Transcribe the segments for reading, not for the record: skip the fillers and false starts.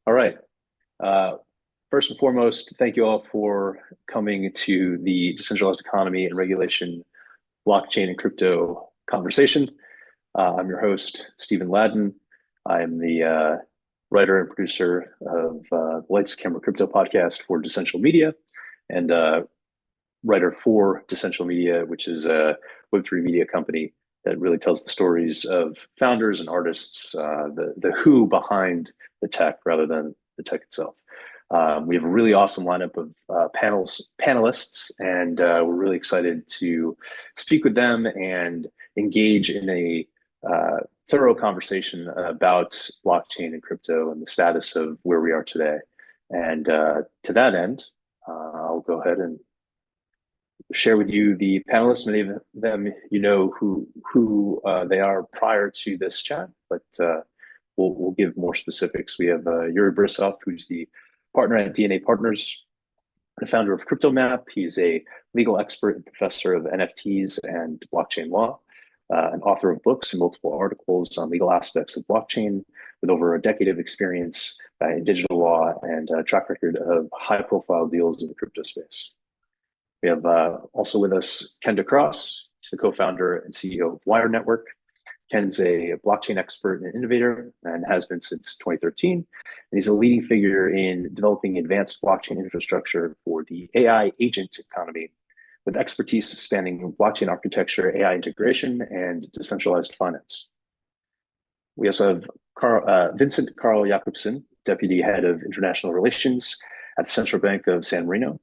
All right. Uh, First and foremost, thank you all for coming to the Decentralized Economy and Regulation Blockchain and Crypto conversation. I'm your host, Stephen Ladden. I'm the writer and producer of Lights Camera Crypto podcast for Decentral Media and writer for Decentral Media, which is a Web3 media company that really tells the stories of founders and artists, the who behind the tech rather than the tech itself. We have a really awesome lineup of panelists, and we're really excited to speak with them and engage in a thorough conversation about blockchain and crypto and the status of where we are today. And to that end, I'll go ahead and share with you the panelists. Many of them you know who they are prior to this chat, but we'll give more specifics. We have Yuri Borisov, who's the partner at DNA Partners, the founder of CryptoMap. He's a legal expert and professor of NFTs and blockchain law, an author of books and multiple articles on legal aspects of blockchain, with over a decade of experience in digital law and a track record of high-profile deals in the crypto space. We have also with us Ken DeCross. He's the co-founder and CEO of Wire Network. Ken's a blockchain expert and innovator and has been since 2013. And he's a leading figure in developing advanced blockchain infrastructure for the AI agent economy, with expertise spanning blockchain architecture, AI integration, and decentralized finance. We also have Vincent Carl Jacobson, Deputy Head of International Relations at the Central Bank of San Marino.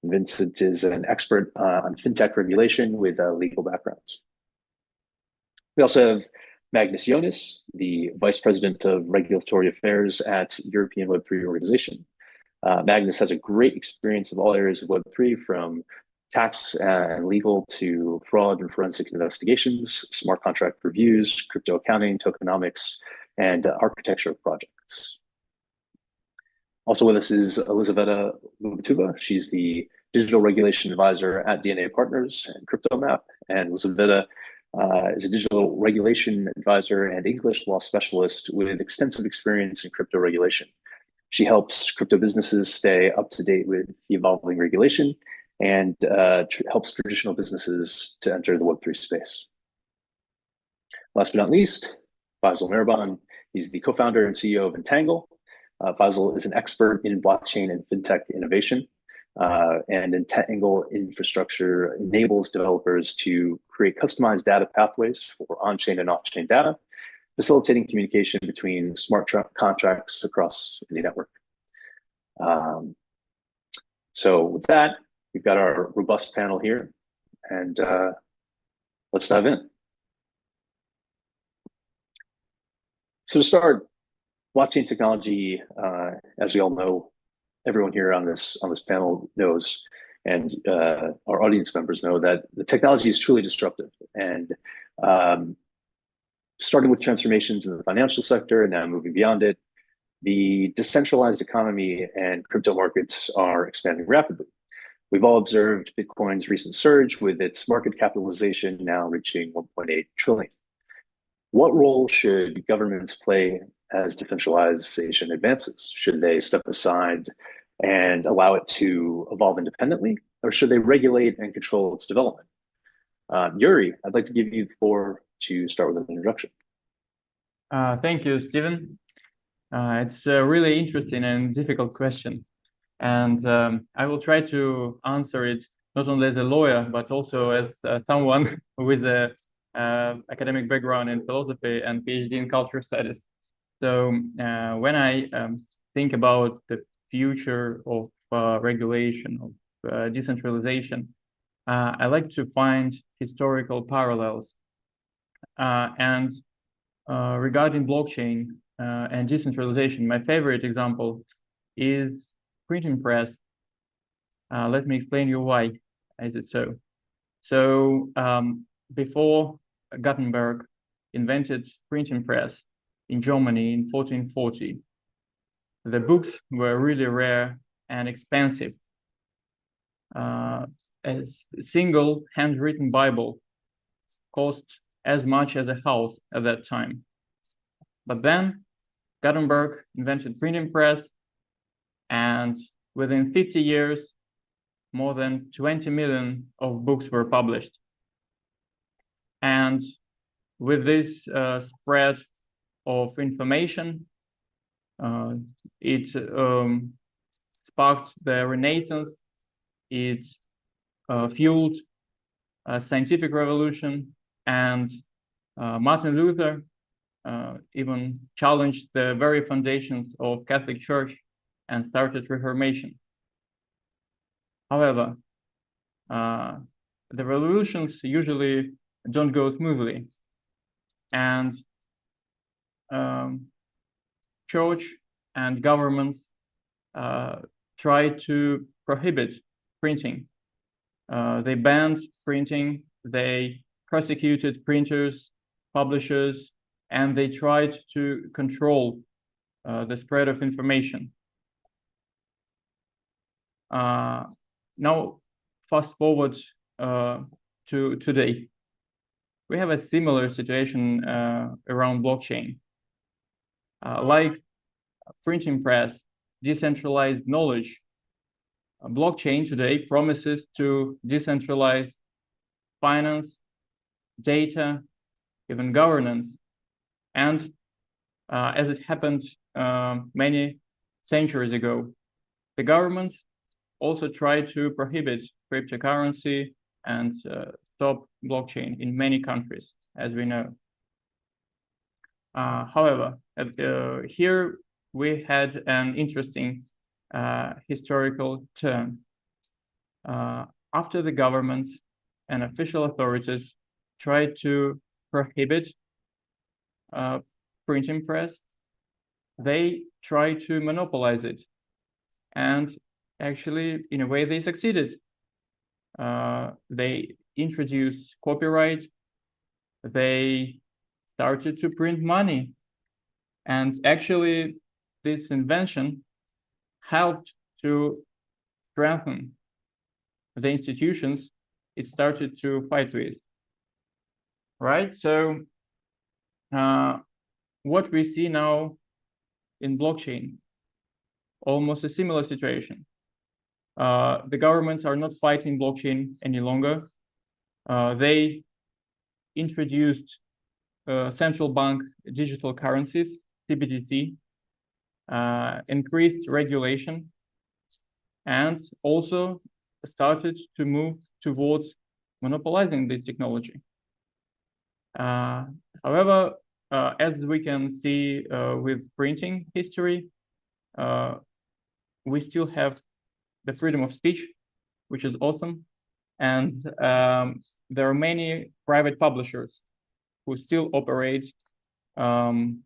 Vincent is an expert on fintech regulation with legal backgrounds. We also have Magnus Jonas, the Vice President of Regulatory Affairs at European Web3 Organization. Magnus has a great experience of all areas of Web3, from tax and legal to fraud and forensic investigations, smart contract reviews, crypto accounting, tokenomics, and architecture of projects. Also with us is Elizaveta Lubatuva. She's the digital regulation advisor at DNA Partners and CryptoMap. And Elizaveta is a digital regulation advisor and English law specialist with extensive experience in crypto regulation. She helps crypto businesses stay up to date with the evolving regulation and helps traditional businesses to enter the Web3 space. Last but not least, Faisal Mehraban. He's the co-founder and CEO of Entangle. Faisal is an expert in blockchain and fintech innovation, and Entangle infrastructure enables developers to create customized data pathways for on-chain and off-chain data, facilitating communication between smart contracts across any network. So with that, we've got our robust panel here, and let's dive in. So to start, blockchain technology, as we all know, everyone here on this panel knows, and our audience members know, that the technology is truly disruptive. And starting with transformations in the financial sector and now moving beyond it, the decentralized economy and crypto markets are expanding rapidly. We've all observed Bitcoin's recent surge, with its market capitalization now reaching 1.8 trillion. What role should governments play as decentralization advances? Should they step aside and allow it to evolve independently, or should they regulate and control its development? Yuri, I'd like to give you the floor to start with an introduction. Thank you, Stephen. It's a really interesting and difficult question. And I will try to answer it not only as a lawyer, but also as someone with an academic background in philosophy and PhD in cultural studies. So when I think about the future of regulation, of decentralization, I like to find historical parallels. And regarding blockchain and decentralization, my favorite example is printing press. Let me explain you why is it so. So before Gutenberg invented printing press in Germany in 1440, the books were really rare and expensive. A single handwritten Bible cost as much as a house at that time. But then Gutenberg invented printing press, and within 50 years, more than 20 million of books were published. And with this spread of information, it sparked the Renaissance. It fueled a scientific revolution, and Martin Luther even challenged the very foundations of Catholic Church and started Reformation. However, the revolutions usually don't go smoothly, and church and governments try to prohibit printing. They banned printing, they prosecuted printers, publishers, and they tried to control the spread of information. Now, fast forward to today. We have a similar situation around blockchain. Like printing press, decentralized knowledge, blockchain today promises to decentralize finance, data, even governance. And as it happened many centuries ago, the governments also tried to prohibit cryptocurrency and stop blockchain in many countries, as we know. However, here we had an interesting historical turn. After the governments and official authorities tried to prohibit printing press, they tried to monopolize it. And actually, in a way, they succeeded. They introduced copyright. They started to print money. And actually, this invention helped to strengthen the institutions it started to fight with. Right? So what we see now in blockchain, almost a similar situation. The governments are not fighting blockchain any longer. They introduced central bank digital currencies, CBDC, increased regulation, and also started to move towards monopolizing this technology. However, as we can see with printing history, we still have the freedom of speech, which is awesome. And there are many private publishers who still operate in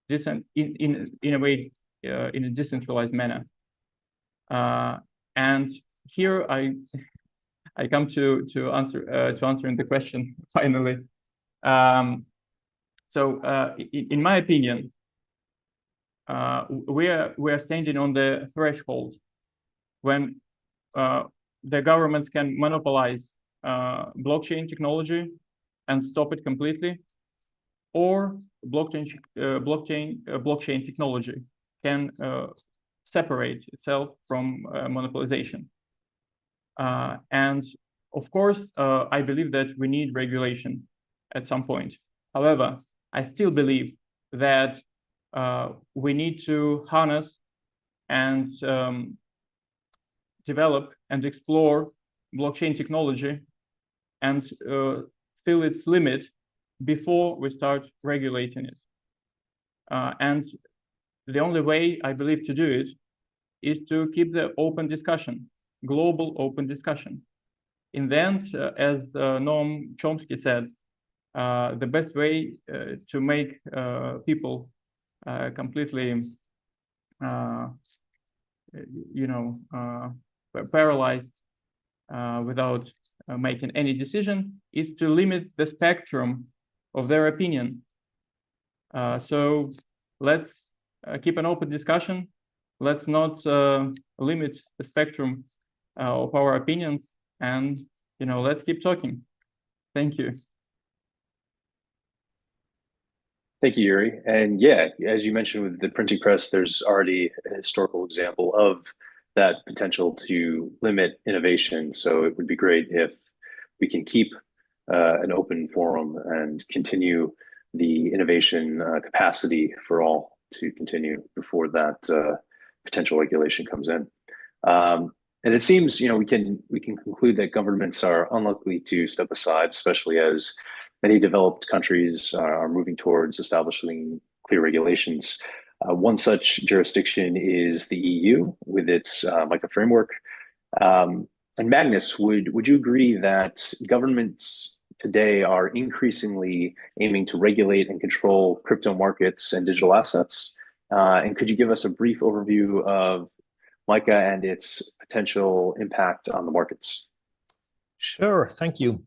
a way in a decentralized manner. And here I come to answering the question finally. So in my opinion, we are standing on the threshold when the governments can monopolize blockchain technology and stop it completely, or blockchain technology can separate itself from monopolization. And of course, I believe that we need regulation at some point. However, I still believe that we need to harness and develop and explore blockchain technology and feel its limit before we start regulating it. And the only way I believe to do it is to keep the open discussion, global open discussion. In the end, as Noam Chomsky said, the best way to make people completely, paralyzed without making any decision is to limit the spectrum of their opinion. So let's keep an open discussion. Let's not limit the spectrum of our opinions, and let's keep talking. Thank you. Thank you, Yuri. And yeah, as you mentioned with the printing press, there's already a historical example of that potential to limit innovation. So it would be great if we can keep an open forum and continue the innovation capacity for all to continue before that potential regulation comes in. And it seems, we can conclude that governments are unlikely to step aside, especially as many developed countries are moving towards establishing clear regulations. One such jurisdiction is the EU with its MiCA framework. And Magnus, would you agree that governments today are increasingly aiming to regulate and control crypto markets and digital assets? And could you give us a brief overview of MiCA and its potential impact on the markets? Sure, thank you.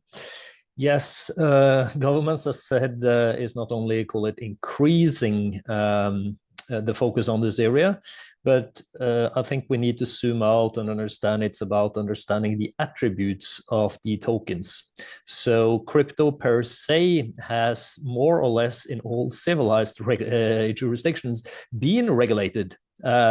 Yes, governments, as said, is not only call it increasing the focus on this area, but I think we need to zoom out and understand it's about understanding the attributes of the tokens. So crypto per se has more or less in all civilized jurisdictions been regulated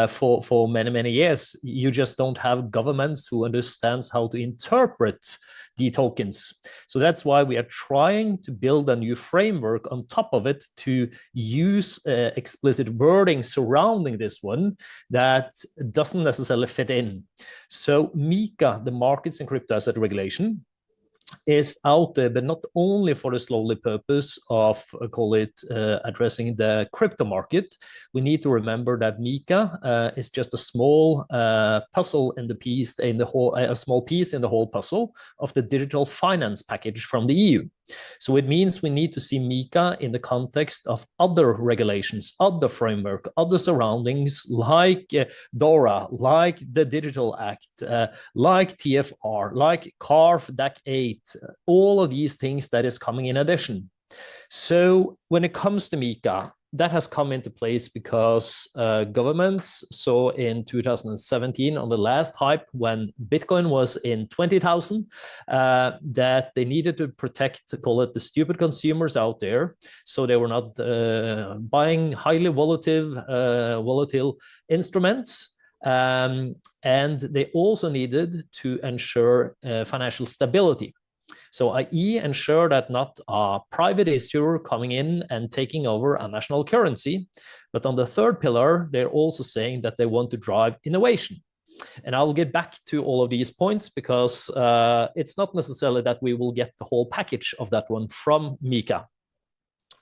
for many years. You just don't have governments who understands how to interpret the tokens. So that's why we are trying to build a new framework on top of it to use explicit wording surrounding this one that doesn't necessarily fit in. So MiCA, the Markets in Crypto Asset Regulation, is out there, but not only for the solely purpose of addressing the crypto market. We need to remember that MiCA is just a small puzzle in the piece in the whole, a small piece in the whole puzzle of the digital finance package from the EU. So it means we need to see MiCA in the context of other regulations, other framework, other surroundings like DORA, like the Digital Act, like TFR, like CARF DAC 8, all of these things that is coming in addition. So when it comes to MiCA, that has come into place because governments saw in 2017 on the last hype when Bitcoin was in 20,000 that they needed to protect, call it the stupid consumers out there. So they were not buying highly volatile instruments. And they also needed to ensure financial stability. So i.e. ensure that not a private issuer coming in and taking over a national currency. But on the third pillar, they're also saying that they want to drive innovation. And I'll get back to all of these points because it's not necessarily that we will get the whole package of that one from MiCA.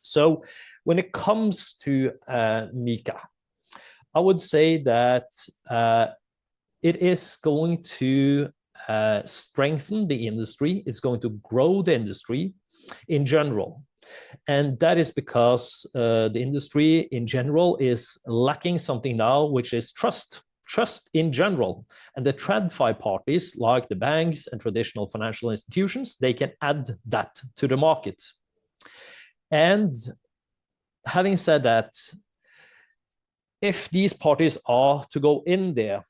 So when it comes to MiCA, I would say that it is going to strengthen the industry. It's going to grow the industry in general. And that is because the industry in general is lacking something now, which is trust in general. And the TradFi parties, like the banks and traditional financial institutions, they can add that to the market. And having said that, if these parties are to go in there,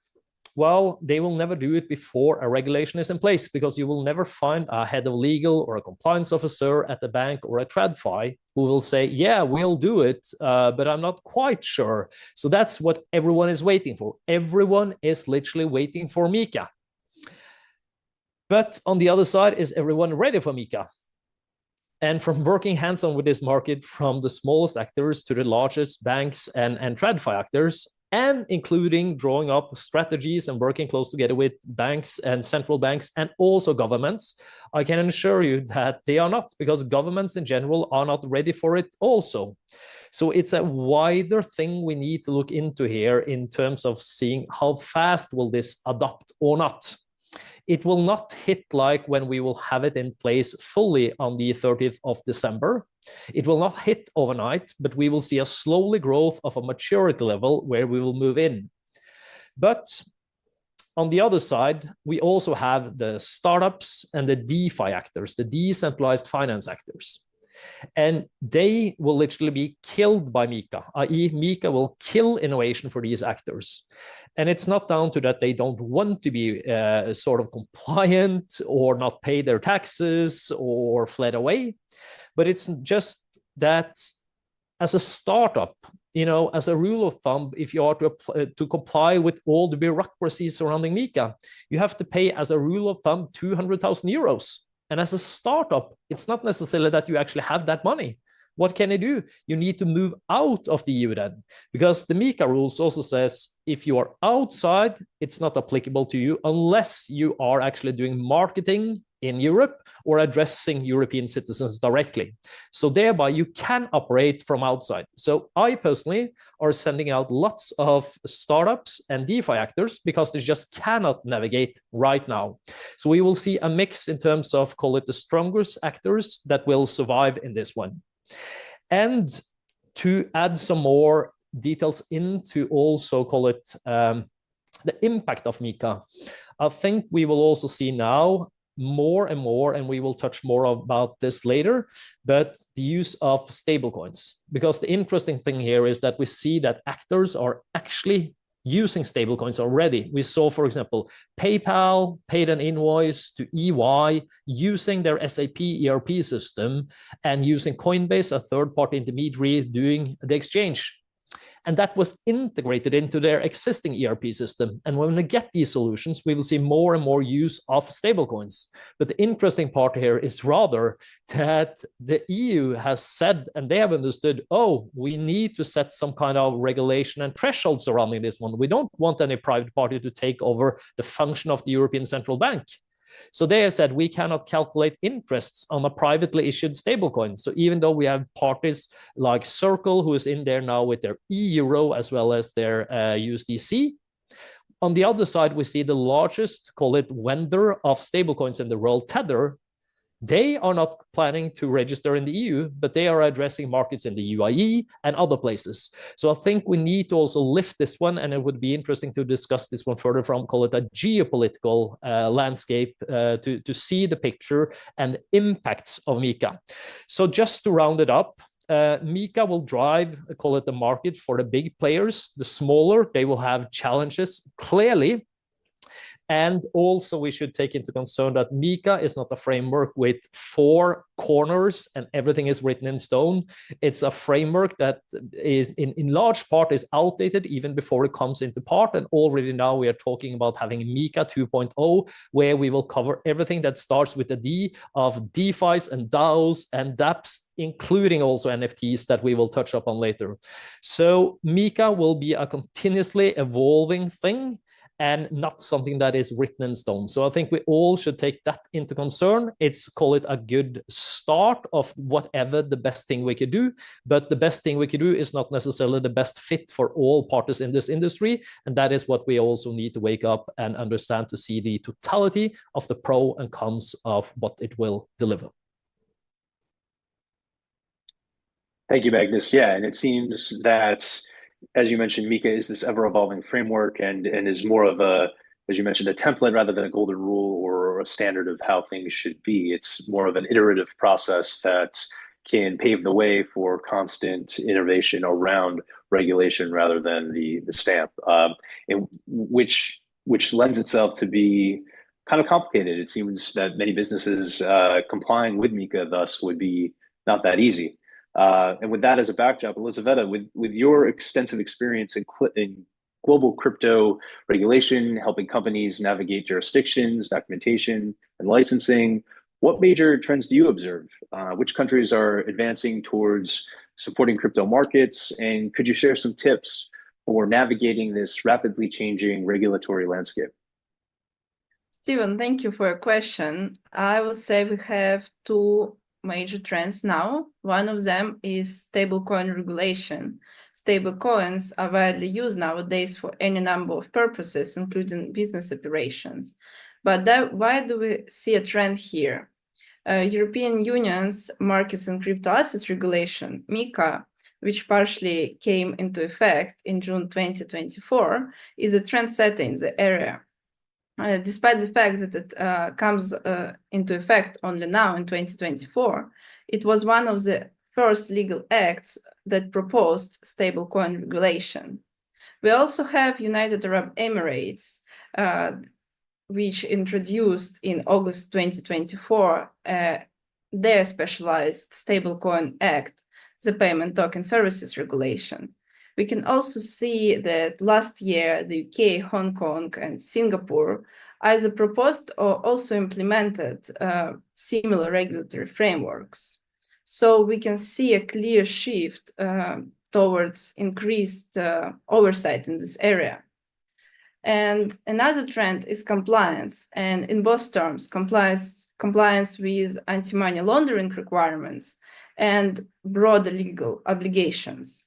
well, they will never do it before a regulation is in place, because you will never find a head of legal or a compliance officer at the bank or a TradFi who will say, yeah, we'll do it, but I'm not quite sure. So that's what everyone is waiting for. Everyone is literally waiting for MiCA. But on the other side, is everyone ready for MiCA? And from working hands-on with this market, from the smallest actors to the largest banks and TradFi actors, and including drawing up strategies and working close together with banks and central banks and also governments, I can assure you that they are not, because governments in general are not ready for it also. So it's a wider thing we need to look into here in terms of seeing how fast will this adopt or not. It will not hit like when we will have it in place fully on the 30th of December. It will not hit overnight, but we will see a slowly growth of a maturity level where we will move in. But on the other side, we also have the startups and the DeFi actors, the decentralized finance actors. And they will literally be killed by MiCA, i.e. MiCA will kill innovation for these actors. And it's not down to that they don't want to be sort of compliant or not pay their taxes or fled away, but it's just that as a startup, as a rule of thumb, if you are to comply with all the bureaucracy surrounding MiCA, you have to pay, as a rule of thumb, 200,000 euros. And as a startup, it's not necessarily that you actually have that money. What can you do? You need to move out of the EU then, because the MiCA rules also says if you are outside, it's not applicable to you unless you are actually doing marketing in Europe or addressing European citizens directly. So thereby you can operate from outside. So I personally are sending out lots of startups and DeFi actors because they just cannot navigate right now. So we will see a mix in terms of, call it the strongest actors that will survive in this one. And to add some more details into also, call it the impact of MiCA, I think we will also see now more and more, and we will touch more about this later, but the use of stablecoins. Because the interesting thing here is that we see that actors are actually using stablecoins already. We saw, for example, PayPal paid an invoice to EY using their SAP ERP system and using Coinbase, a third-party intermediary, doing the exchange. And that was integrated into their existing ERP system. And when we get these solutions, we will see more and more use of stablecoins. But the interesting part here is rather that the EU has said, and they have understood, oh, we need to set some kind of regulation and threshold surrounding this one. We don't want any private party to take over the function of the European Central Bank. So they have said we cannot calculate interests on a privately issued stablecoin. So even though we have parties like Circle, who is in there now with their euro as well as their USDC, on the other side, we see the largest, call it, vendor of stablecoins in the world, Tether. They are not planning to register in the EU, but they are addressing markets in the UAE and other places. So I think we need to also lift this one, and it would be interesting to discuss this one further from, call it, a geopolitical landscape to see the picture and impacts of MiCA. So just to round it up, MiCA will drive, call it, the market for the big players. The smaller, they will have challenges, clearly. And also we should take into concern that MiCA is not a framework with 4 corners and everything is written in stone. It's a framework that is in large part is outdated even before it comes into part. And already now we are talking about having MiCA 2.0, where we will cover everything that starts with the D of DeFis and DAOs and dApps, including also NFTs that we will touch upon later. So MiCA will be a continuously evolving thing, and not something that is written in stone. So I think we all should take that into concern. It's, call it, a good start of whatever the best thing we could do, but the best thing we could do is not necessarily the best fit for all parties in this industry. And that is what we also need to wake up and understand to see the totality of the pros and cons of what it will deliver. Thank you, Magnus. Yeah, and it seems that, as you mentioned, MiCA is this ever-evolving framework and is more of a, as you mentioned, a template rather than a golden rule or a standard of how things should be. It's more of an iterative process that can pave the way for constant innovation around regulation rather than the stamp, and which lends itself to be kind of complicated. It seems that many businesses complying with MiCA thus would be not that easy. And with that as a backdrop, Elisaveta, with your extensive experience in global crypto regulation, helping companies navigate jurisdictions, documentation, and licensing, what major trends do you observe? Which countries are advancing towards supporting crypto markets? And could you share some tips for navigating this rapidly changing regulatory landscape? Steven, thank you for your question. I would say we have 2 major trends now. One of them is stablecoin regulation. Stablecoins are widely used nowadays for any number of purposes, including business operations. But why do we see a trend here? European Union's markets and crypto assets regulation, MiCA, which partially came into effect in June 2024, is a trendsetter in the area. Despite the fact that it comes into effect only now in 2024, it was one of the first legal acts that proposed stablecoin regulation. We also have United Arab Emirates, which introduced in August 2024 their specialized stablecoin act, the payment token services regulation. We can also see that last year, the UK, Hong Kong, and Singapore either proposed or also implemented similar regulatory frameworks. So we can see a clear shift towards increased oversight in this area. And another trend is compliance, and in both terms, compliance with anti-money laundering requirements and broader legal obligations.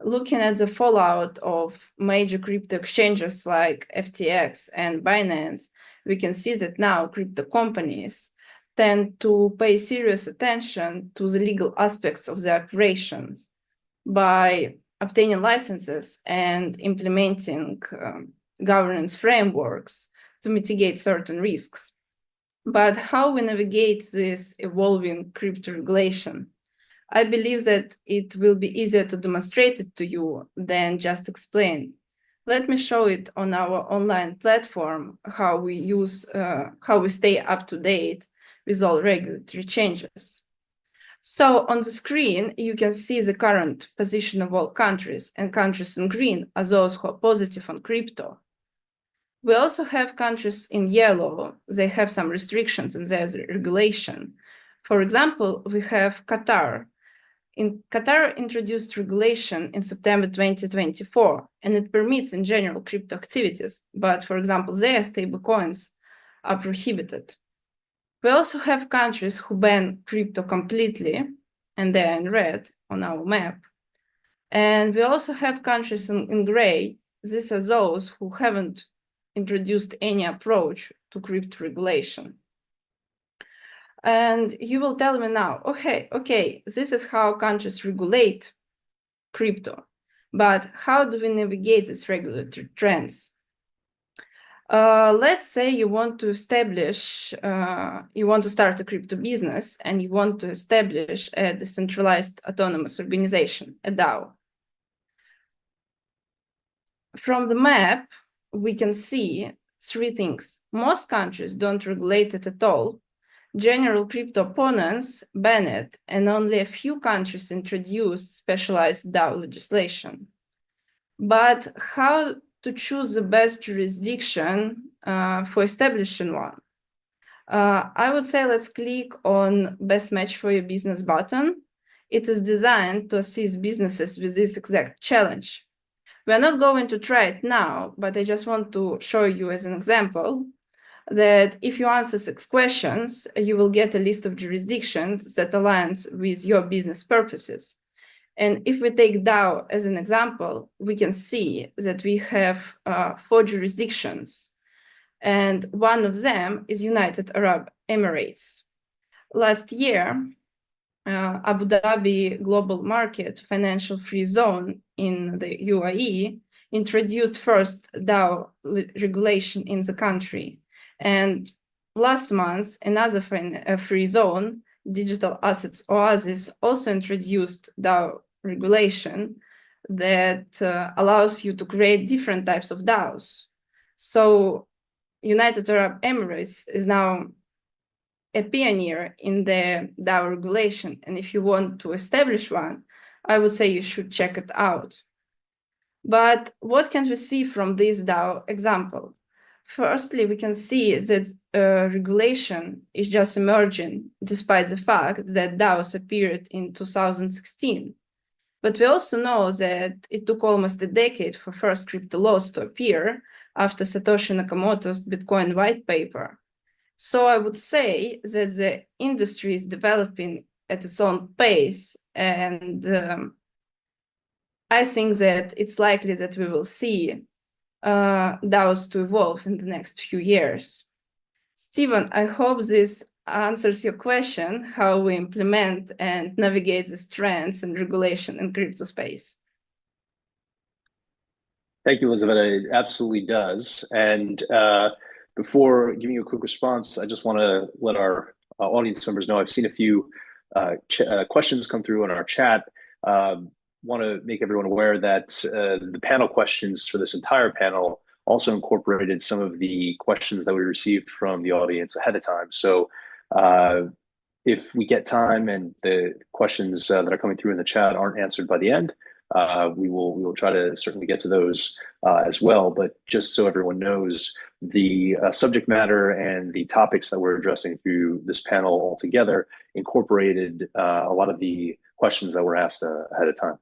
Looking at the fallout of major crypto exchanges like FTX and Binance, we can see that now crypto companies tend to pay serious attention to the legal aspects of their operations by obtaining licenses and implementing governance frameworks to mitigate certain risks. But how we navigate this evolving crypto regulation? I believe that it will be easier to demonstrate it to you than just explain. Let me show it on our online platform, how we stay up to date with all regulatory changes. So on the screen, you can see the current position of all countries, and countries in green are those who are positive on crypto. We also have countries in yellow. They have some restrictions in their regulation. For example, we have Qatar. Qatar introduced regulation in September 2024, and it permits in general crypto activities, but for example, their stablecoins are prohibited. We also have countries who ban crypto completely, and they're in red on our map. And we also have countries in gray. These are those who haven't introduced any approach to crypto regulation. And you will tell me now, okay, this is how countries regulate crypto, but how do we navigate these regulatory trends? Let's say you want to establish, you want to start a crypto business and you want to establish a decentralized autonomous organization, a DAO. From the map, we can see three things. Most countries don't regulate it at all. General crypto opponents ban it, and only a few countries introduced specialized DAO legislation. But how to choose the best jurisdiction for establishing one? I would say let's click on Best Match for Your Business button. It is designed to assist businesses with this exact challenge. We are not going to try it now, but I just want to show you as an example that if you answer 6 questions, you will get a list of jurisdictions that aligns with your business purposes. And if we take DAO as an example, we can see that we have 4 jurisdictions, and one of them is United Arab Emirates. Last year, Abu Dhabi Global Market Financial Free Zone in the UAE introduced first DAO regulation in the country. And last month, another free zone, Digital Assets Oasis, also introduced DAO regulation that allows you to create different types of DAOs. So United Arab Emirates is now a pioneer in the DAO regulation. And if you want to establish one, I would say you should check it out. But what can we see from this DAO example? Firstly, we can see that regulation is just emerging, despite the fact that DAOs appeared in 2016. But we also know that it took almost a decade for first crypto laws to appear after Satoshi Nakamoto's Bitcoin white paper. So I would say that the industry is developing at its own pace, and I think that it's likely that we will see DAOs to evolve in the next few years. Stephen, I hope this answers your question, how we implement and navigate these trends and regulation in crypto space. Thank you, Elizabeth. It absolutely does. And before giving you a quick response, I just want to let our audience members know I've seen a few questions come through in our chat. Want to make everyone aware that the panel questions for this entire panel also incorporated some of the questions that we received from the audience ahead of time. So if we get time and the questions that are coming through in the chat aren't answered by the end, we will try to certainly get to those as well. But just so everyone knows, the subject matter and the topics that we're addressing through this panel altogether incorporated a lot of the questions that were asked ahead of time.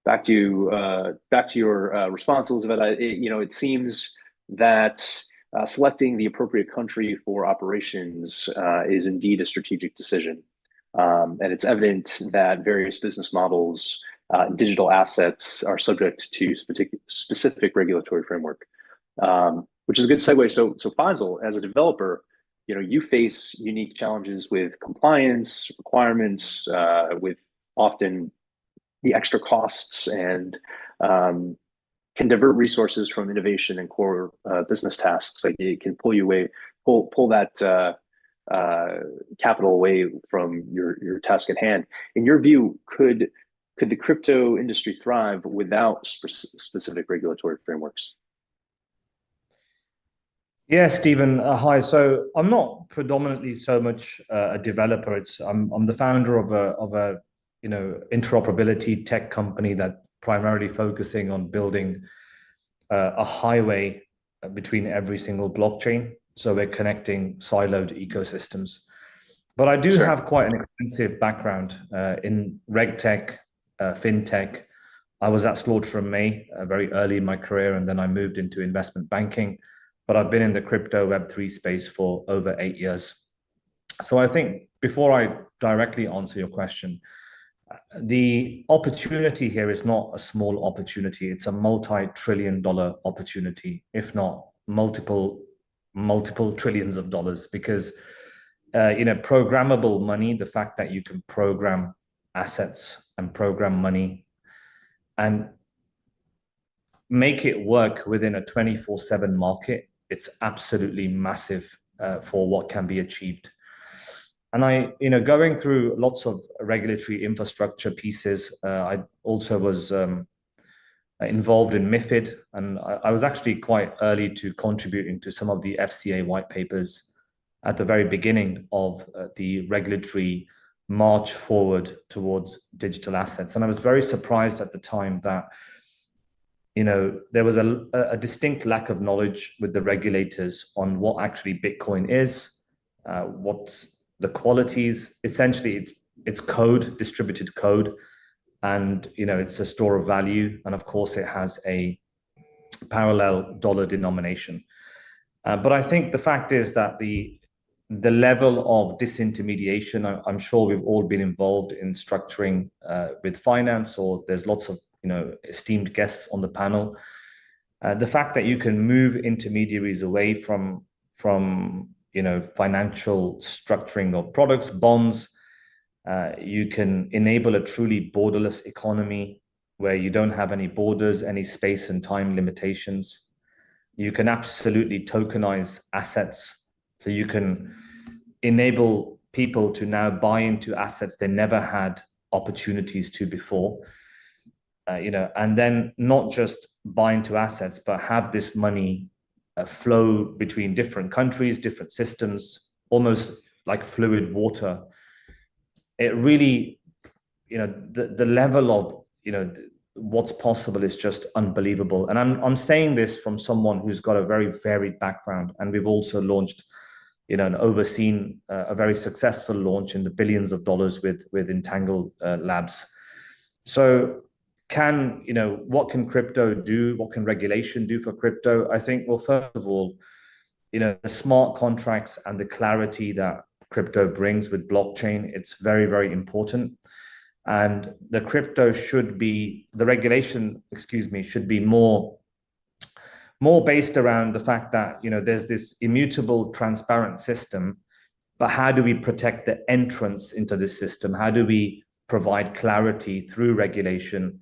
Back to your response, Elizabeth. It seems that selecting the appropriate country for operations is indeed a strategic decision. And it's evident that various business models, digital assets are subject to specific regulatory framework, which is a good segue. So Faisal, as a developer, you face unique challenges with compliance requirements, with often the extra costs, and can divert resources from innovation and core business tasks. Like it can pull you away, pull that capital away from your task at hand. In your view, could the crypto industry thrive without specific regulatory frameworks? Yeah, Stephen. Hi. So I'm not predominantly so much a developer. I'm the founder of a interoperability tech company that primarily focusing on building a highway between every single blockchain. So we're connecting siloed ecosystems. But I do have quite an extensive background in regtech, fintech. I was at Slaughter and May very early in my career, and then I moved into investment banking. But I've been in the crypto Web3 space for over 8 years. So I think before I directly answer your question, the opportunity here is not a small opportunity. It's a multi-trillion-dollar opportunity, if not multiple trillions of dollars, because programmable money, the fact that you can program assets and program money and make it work within a 24/7 market, it's absolutely massive for what can be achieved. And going through lots of regulatory infrastructure pieces, I also was involved in MiFID, and I was actually quite early to contributing to some of the FCA white papers at the very beginning of the regulatory march forward towards digital assets. And I was very surprised at the time that there was a distinct lack of knowledge with the regulators on what actually Bitcoin is, what's the qualities. Essentially, it's code, distributed code, and it's a store of value, and of course it has a parallel dollar denomination. But I think the fact is that the level of disintermediation, I'm sure we've all been involved in structuring with finance, or there's lots of esteemed guests on the panel. The fact that you can move intermediaries away from financial structuring of products, bonds. You can enable a truly borderless economy where you don't have any borders, any space and time limitations. You can absolutely tokenize assets. So you can enable people to now buy into assets they never had opportunities to before. And then not just buy into assets, but have this money flow between different countries, different systems, almost like fluid water. It really, the level of, what's possible is just unbelievable. And I'm saying this from someone who's got a very varied background. And we've also launched, and overseen a very successful launch in the billions of dollars with Entangle Labs. So what can crypto do? What can regulation do for crypto? I think, well, first of all, the smart contracts and the clarity that crypto brings with blockchain, it's very, very important. And the regulation, should be more based around the fact that, there's this immutable, transparent system, but how do we protect the entrance into this system? How do we provide clarity through regulation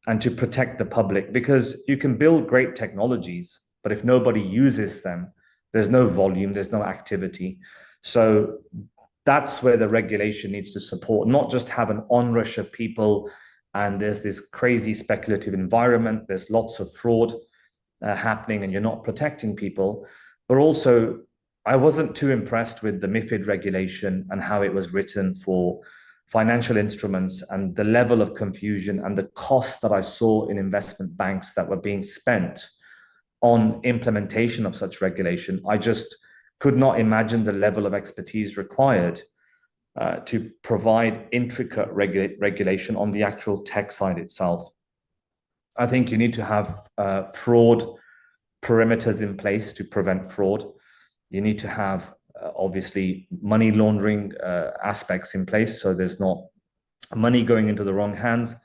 and to protect the public? Because you can build great technologies, but if nobody uses them, there's no volume, there's no activity. So that's where the regulation needs to support, not just have an onrush of people and there's this crazy speculative environment, there's lots of fraud happening and you're not protecting people, but also I wasn't too impressed with the MiFID regulation and how it was written for financial instruments and the level of confusion and the costs that I saw in investment banks that were being spent on implementation of such regulation. I just could not imagine the level of expertise required to provide intricate regulation on the actual tech side itself. I think you need to have fraud perimeters in place to prevent fraud. You need to have obviously money laundering aspects in place, so there's not money going into the wrong hands.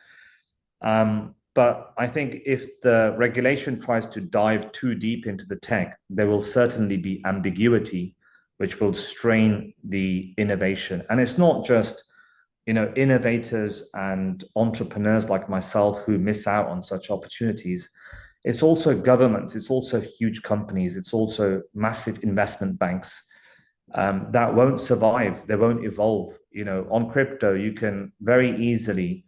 But I think if the regulation tries to dive too deep into the tech, there will certainly be ambiguity, which will strain the innovation. And it's not just, innovators and entrepreneurs like myself who miss out on such opportunities. It's also governments, it's also huge companies, it's also massive investment banks that won't survive, they won't evolve. On crypto, you can very easily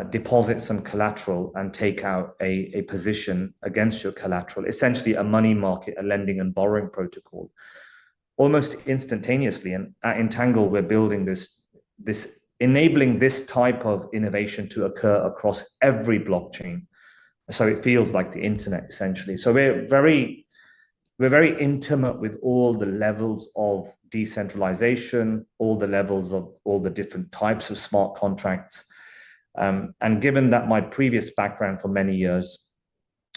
deposit some collateral and take out a position against your collateral, essentially a money market, a lending and borrowing protocol, almost instantaneously. And at Entangle, we're building this enabling this type of innovation to occur across every blockchain. So it feels like the internet, essentially. So we're very intimate with all the levels of decentralization, all the levels of all the different types of smart contracts. And given that my previous background for many years,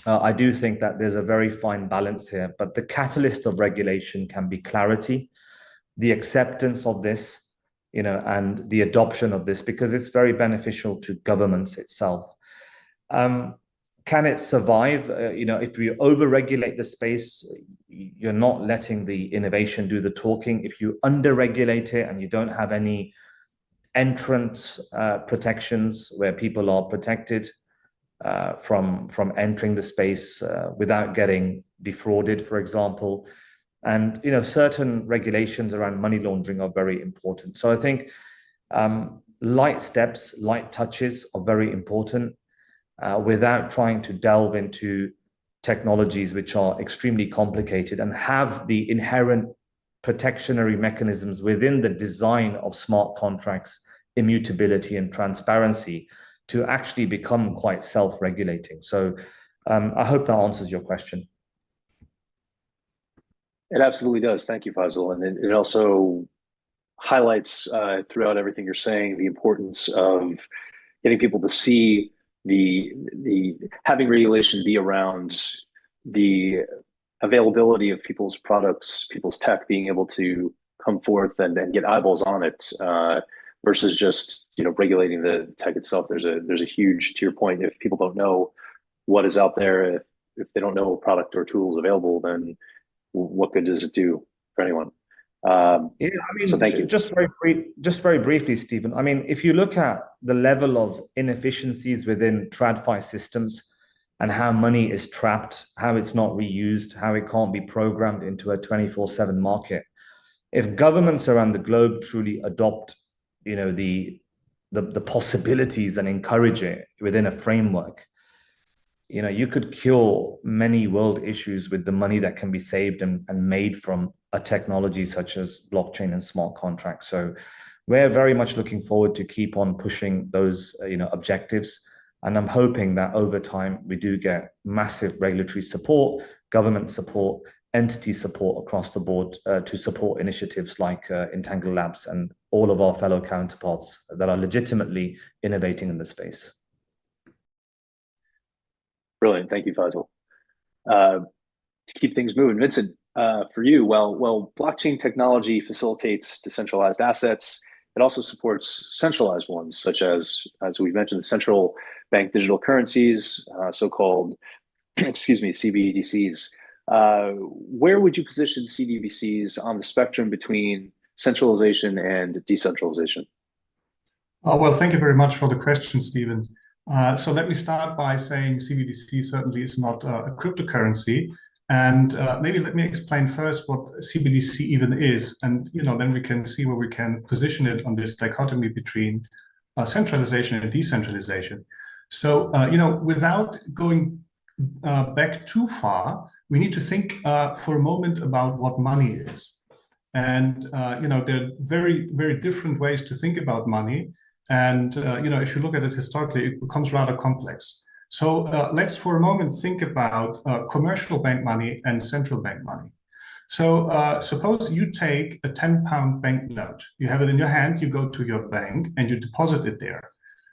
I do think that there's a very fine balance here. But the catalyst of regulation can be clarity, the acceptance of this, and the adoption of this, because it's very beneficial to governments itself. Can it survive? If we over-regulate the space, you're not letting the innovation do the talking. If you under-regulate it and you don't have any entrance protections where people are protected from entering the space without getting defrauded, for example, and certain regulations around money laundering are very important. So I think light steps, light touches are very important. Without trying to delve into technologies which are extremely complicated and have the inherent protectionary mechanisms within the design of smart contracts, immutability and transparency to actually become quite self-regulating. So I hope that answers your question. It absolutely does. Thank you, Faisal. And it also highlights throughout everything you're saying the importance of getting people to see the having regulation be around the availability of people's products, people's tech being able to come forth and get eyeballs on it versus just regulating the tech itself. There's a huge, to your point, if people don't know what is out there, if they don't know a product or tools available, then what good does it do for anyone? So thank you. Just very briefly, Stephen. I mean, if you look at the level of inefficiencies within TradFi systems and how money is trapped, how it's not reused, how it can't be programmed into a 24/7 market. If governments around the globe truly adopt, the possibilities and encourage it within a framework, you could cure many world issues with the money that can be saved and made from a technology such as blockchain and smart contracts. So we're very much looking forward to keep on pushing those objectives. And I'm hoping that over time, we do get massive regulatory support, government support, entity support across the board to support initiatives like Entangle Labs and all of our fellow counterparts that are legitimately innovating in the space. Brilliant. Thank you, Faisal. To keep things moving, Vincent, for you, well, blockchain technology facilitates decentralized assets. It also supports centralized ones, such as we mentioned, the central bank digital currencies, so-called, CBDCs. Where would you position CBDCs on the spectrum between centralization and decentralization? Well, thank you very much for the question, Stephen. So let me start by saying CBDC certainly is not a cryptocurrency. And maybe let me explain first what CBDC even is. And then we can see where we can position it on this dichotomy between centralization and decentralization. So, without going back too far, we need to think for a moment about what money is. And there are very, very different ways to think about money. And if you look at it historically, it becomes rather complex. So let's for a moment think about commercial bank money and central bank money. So suppose you take a £10 banknote, you have it in your hand, you go to your bank and you deposit it there.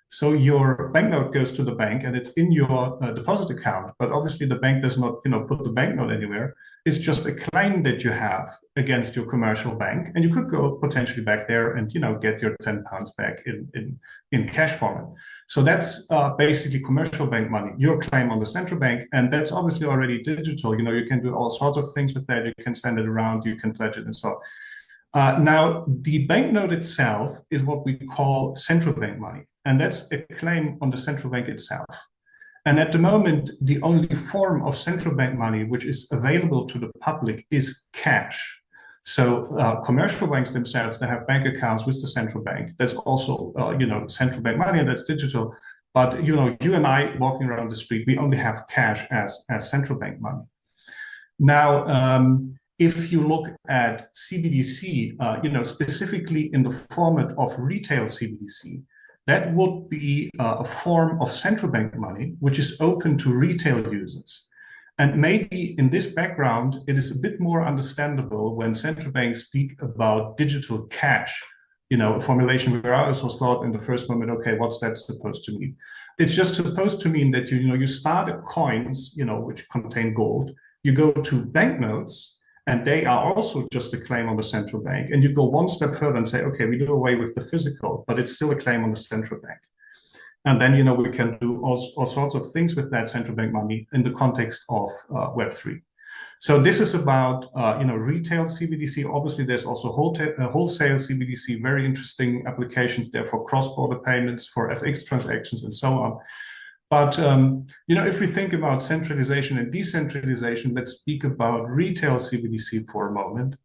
So your banknote goes to the bank and it's in your deposit account, but obviously the bank does not, put the banknote anywhere. It's just a claim that you have against your commercial bank, and you could go potentially back there and, get your £10 back in cash format. So that's basically commercial bank money, your claim on the central bank, and that's obviously already digital. You can do all sorts of things with that. You can send it around, you can pledge it, and so on. Now, the banknote itself is what we call central bank money, and that's a claim on the central bank itself. And at the moment, the only form of central bank money which is available to the public is cash. So commercial banks themselves, they have bank accounts with the central bank. That's also, central bank money, and that's digital. But, you and I walking around the street, we only have cash as central bank money. Now, if you look at CBDC, specifically in the format of retail CBDC, that would be a form of central bank money, which is open to retail users. And maybe in this background, it is a bit more understandable when central banks speak about digital cash, a formulation where I also thought in the first moment, okay, what's that supposed to mean? It's just supposed to mean that, you start at coins, which contain gold, you go to banknotes, and they are also just a claim on the central bank. And you go one step further and say, okay, we do away with the physical, but it's still a claim on the central bank. And then, we can do all sorts of things with that central bank money in the context of Web3. So this is about, retail CBDC. Obviously, there's also wholesale CBDC, very interesting applications there for cross-border payments, for FX transactions, and so on. But, if we think about centralization and decentralization, let's speak about retail CBDC for a moment.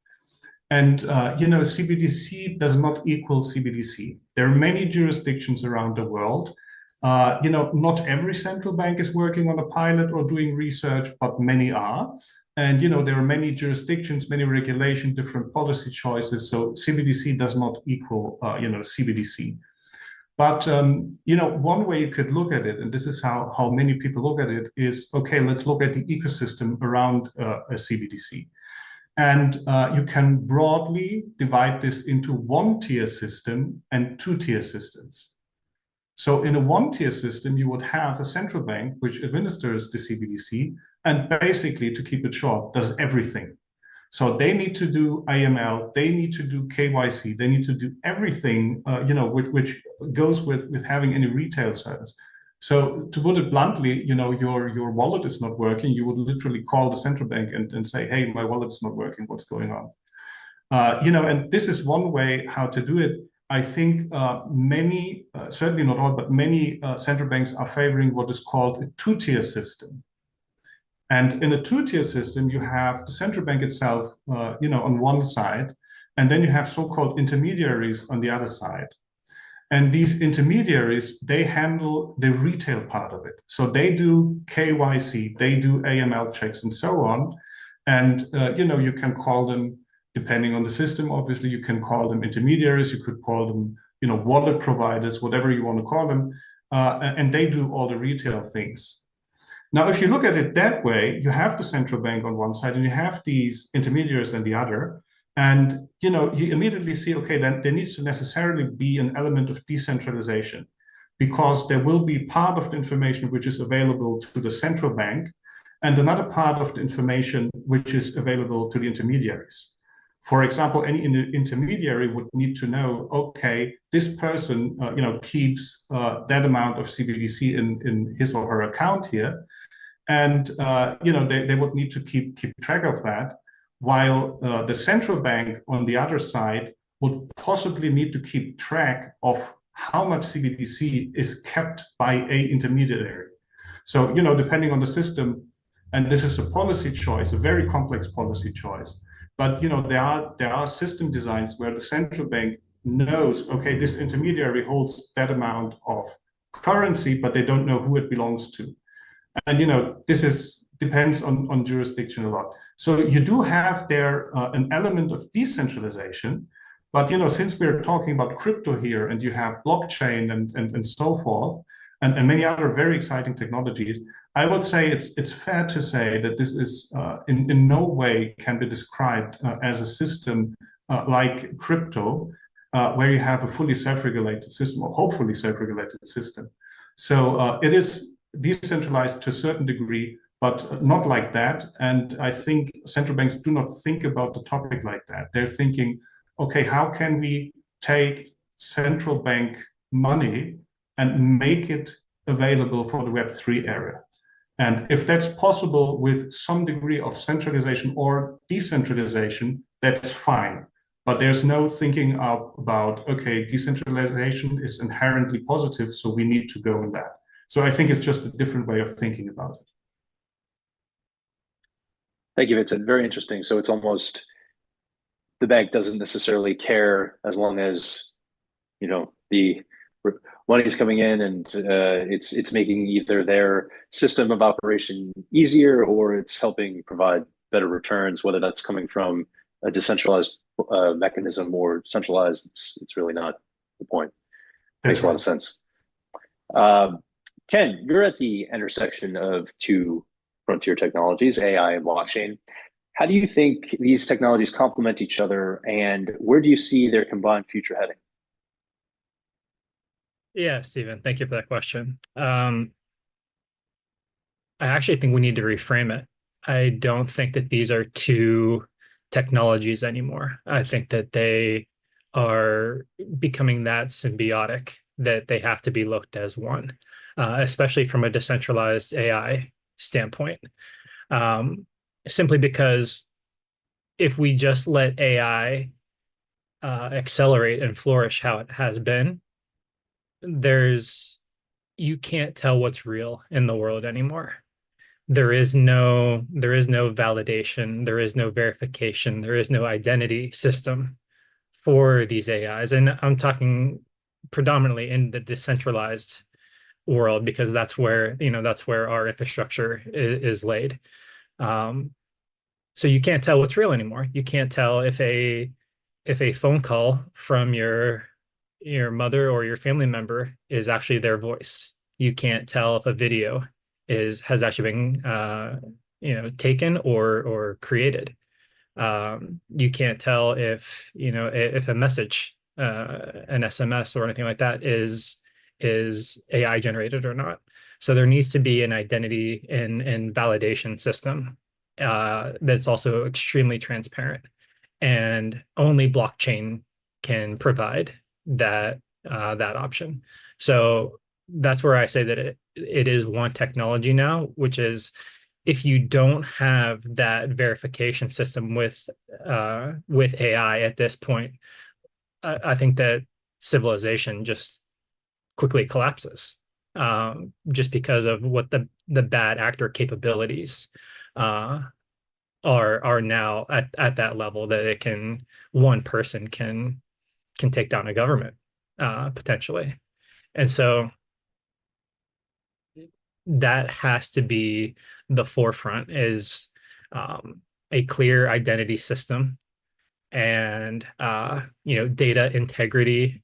And, CBDC does not equal CBDC. There are many jurisdictions around the world. Not every central bank is working on a pilot or doing research, but many are. And, there are many jurisdictions, many regulation, different policy choices. So CBDC does not equal, CBDC. But, one way you could look at it, and this is how many people look at it, is, okay, let's look at the ecosystem around a CBDC. And you can broadly divide this into one-tier system and two-tier systems. So in a one-tier system, you would have a central bank which administers the CBDC, and basically, to keep it short, does everything. So they need to do AML, they need to do KYC, they need to do everything, which goes with having any retail service. So to put it bluntly, your wallet is not working. You would literally call the central bank and say, hey, my wallet is not working. What's going on? And this is one way how to do it. I think many, certainly not all, but many central banks are favoring what is called a two-tier system. And in a two-tier system, you have the central bank itself, on one side, and then you have so-called intermediaries on the other side. And these intermediaries, they handle the retail part of it. So they do KYC, they do AML checks and so on. And, you can call them, depending on the system, obviously, you can call them intermediaries, you could call them, wallet providers, whatever you want to call them. And they do all the retail things. Now, if you look at it that way, you have the central bank on one side and you have these intermediaries on the other. And, you immediately see, okay, then there needs to necessarily be an element of decentralization, because there will be part of the information which is available to the central bank and another part of the information which is available to the intermediaries. For example, any intermediary would need to know, okay, this person, keeps that amount of CBDC in his or her account here. And, they would need to keep track of that, while the central bank on the other side would possibly need to keep track of how much CBDC is kept by an intermediary. So, depending on the system, and this is a policy choice, a very complex policy choice. But there are system designs where the central bank knows, okay, this intermediary holds that amount of currency, but they don't know who it belongs to. And this depends on jurisdiction a lot. So you do have there an element of decentralization, but since we're talking about crypto here, and you have blockchain and so forth, and many other very exciting technologies, I would say it's fair to say that this is in no way can be described as a system like crypto, where you have a fully self-regulated system, or hopefully self-regulated system. So it is decentralized to a certain degree, but not like that. And I think central banks do not think about the topic like that. They're thinking, okay, how can we take central bank money and make it available for the Web3 area? And if that's possible with some degree of centralization or decentralization, that's fine. But there's no thinking about, okay, decentralization is inherently positive, so we need to go in that. So I think it's just a different way of thinking about it. Thank you, Vincent. Very interesting. So it's almost the bank doesn't necessarily care as long as the money is coming in and it's making either their system of operation easier or it's helping provide better returns, whether that's coming from a decentralized mechanism or centralized. It's really not the point. Makes a lot of sense. Ken, you're at the intersection of two frontier technologies, AI and blockchain. How do you think these technologies complement each other, and where do you see their combined future heading? Yeah, Stephen, thank you for that question. I actually think we need to reframe it. I don't think that these are two technologies anymore. I think that they are becoming that symbiotic that they have to be looked as one, especially from a decentralized AI standpoint. Simply because if we just let AI accelerate and flourish how it has been, you can't tell what's real in the world anymore. There is no validation, there is no verification, there is no identity system for these AIs. And I'm talking predominantly in the decentralized world, because that's where our infrastructure is laid. So you can't tell what's real anymore. You can't tell if a phone call from your mother or your family member is actually their voice. You can't tell if a video has actually been taken or created. You can't tell if a message, an SMS or anything like that is AI generated or not. So there needs to be an identity and validation system that's also extremely transparent, and only blockchain can provide that option. So that's where I say that it is one technology now, which is, if you don't have that verification system with AI at this point, I think that civilization just quickly collapses, just because of what the bad actor capabilities are now at that level, that one person can take down a government potentially. And so that has to be the forefront, is a clear identity system and data integrity,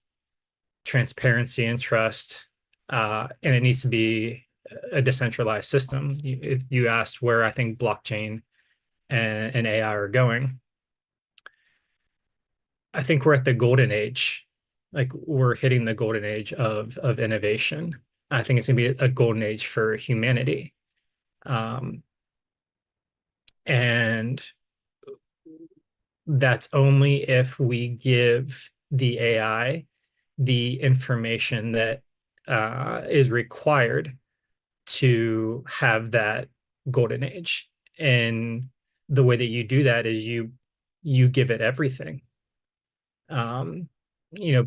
transparency, and trust. And it needs to be a decentralized system. If you asked where I think blockchain and AI are going, I think we're at the golden age. Like, we're hitting the golden age of innovation. I think it's going to be a golden age for humanity. And that's only if we give the AI the information that is required to have that golden age. And the way that you do that is you give it everything.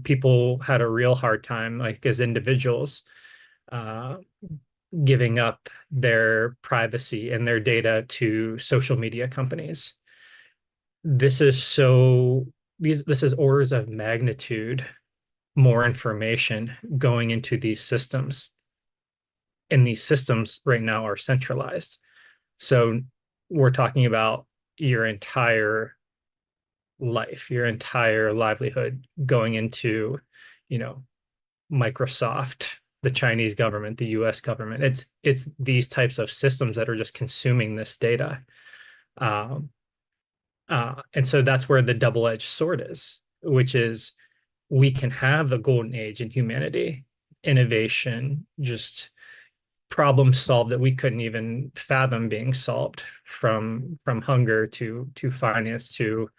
People had a real hard time, like, as individuals, giving up their privacy and their data to social media companies. This is orders of magnitude more information going into these systems. And these systems right now are centralized. So we're talking about your entire life, your entire livelihood going into, Microsoft, the Chinese government, the US government. It's these types of systems that are just consuming this data. And so that's where the double-edged sword is, which is we can have the golden age in humanity, innovation, just problem solved that we couldn't even fathom being solved, from hunger to finance to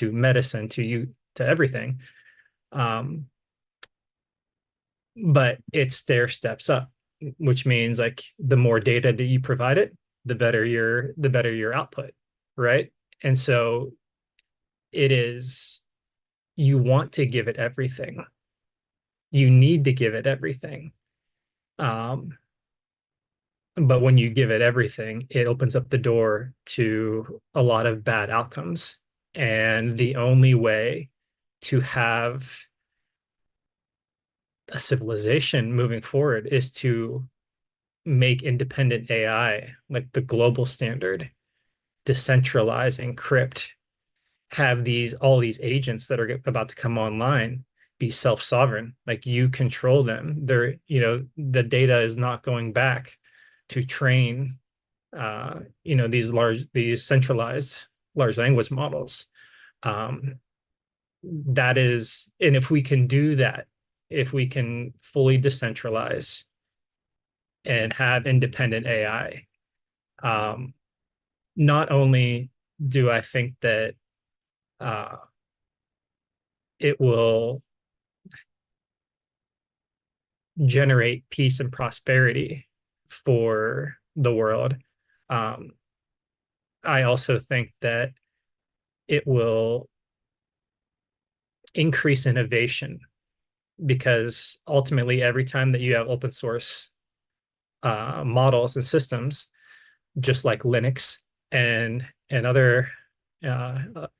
medicine to everything. But it stair steps up, which means like the more data that you provide it, the better your output, right? And so it is, you want to give it everything. You need to give it everything. But when you give it everything, it opens up the door to a lot of bad outcomes. And the only way to have a civilization moving forward is to make independent AI like the global standard, decentralize, encrypt, have all these agents that are about to come online be self-sovereign, like you control them. The data is not going back to train these centralized large language models. That is, and if we can do that, if we can fully decentralize and have independent AI, not only do I think that it will generate peace and prosperity for the world, I also think that it will increase innovation, because ultimately every time that you have open source models and systems, just like Linux and other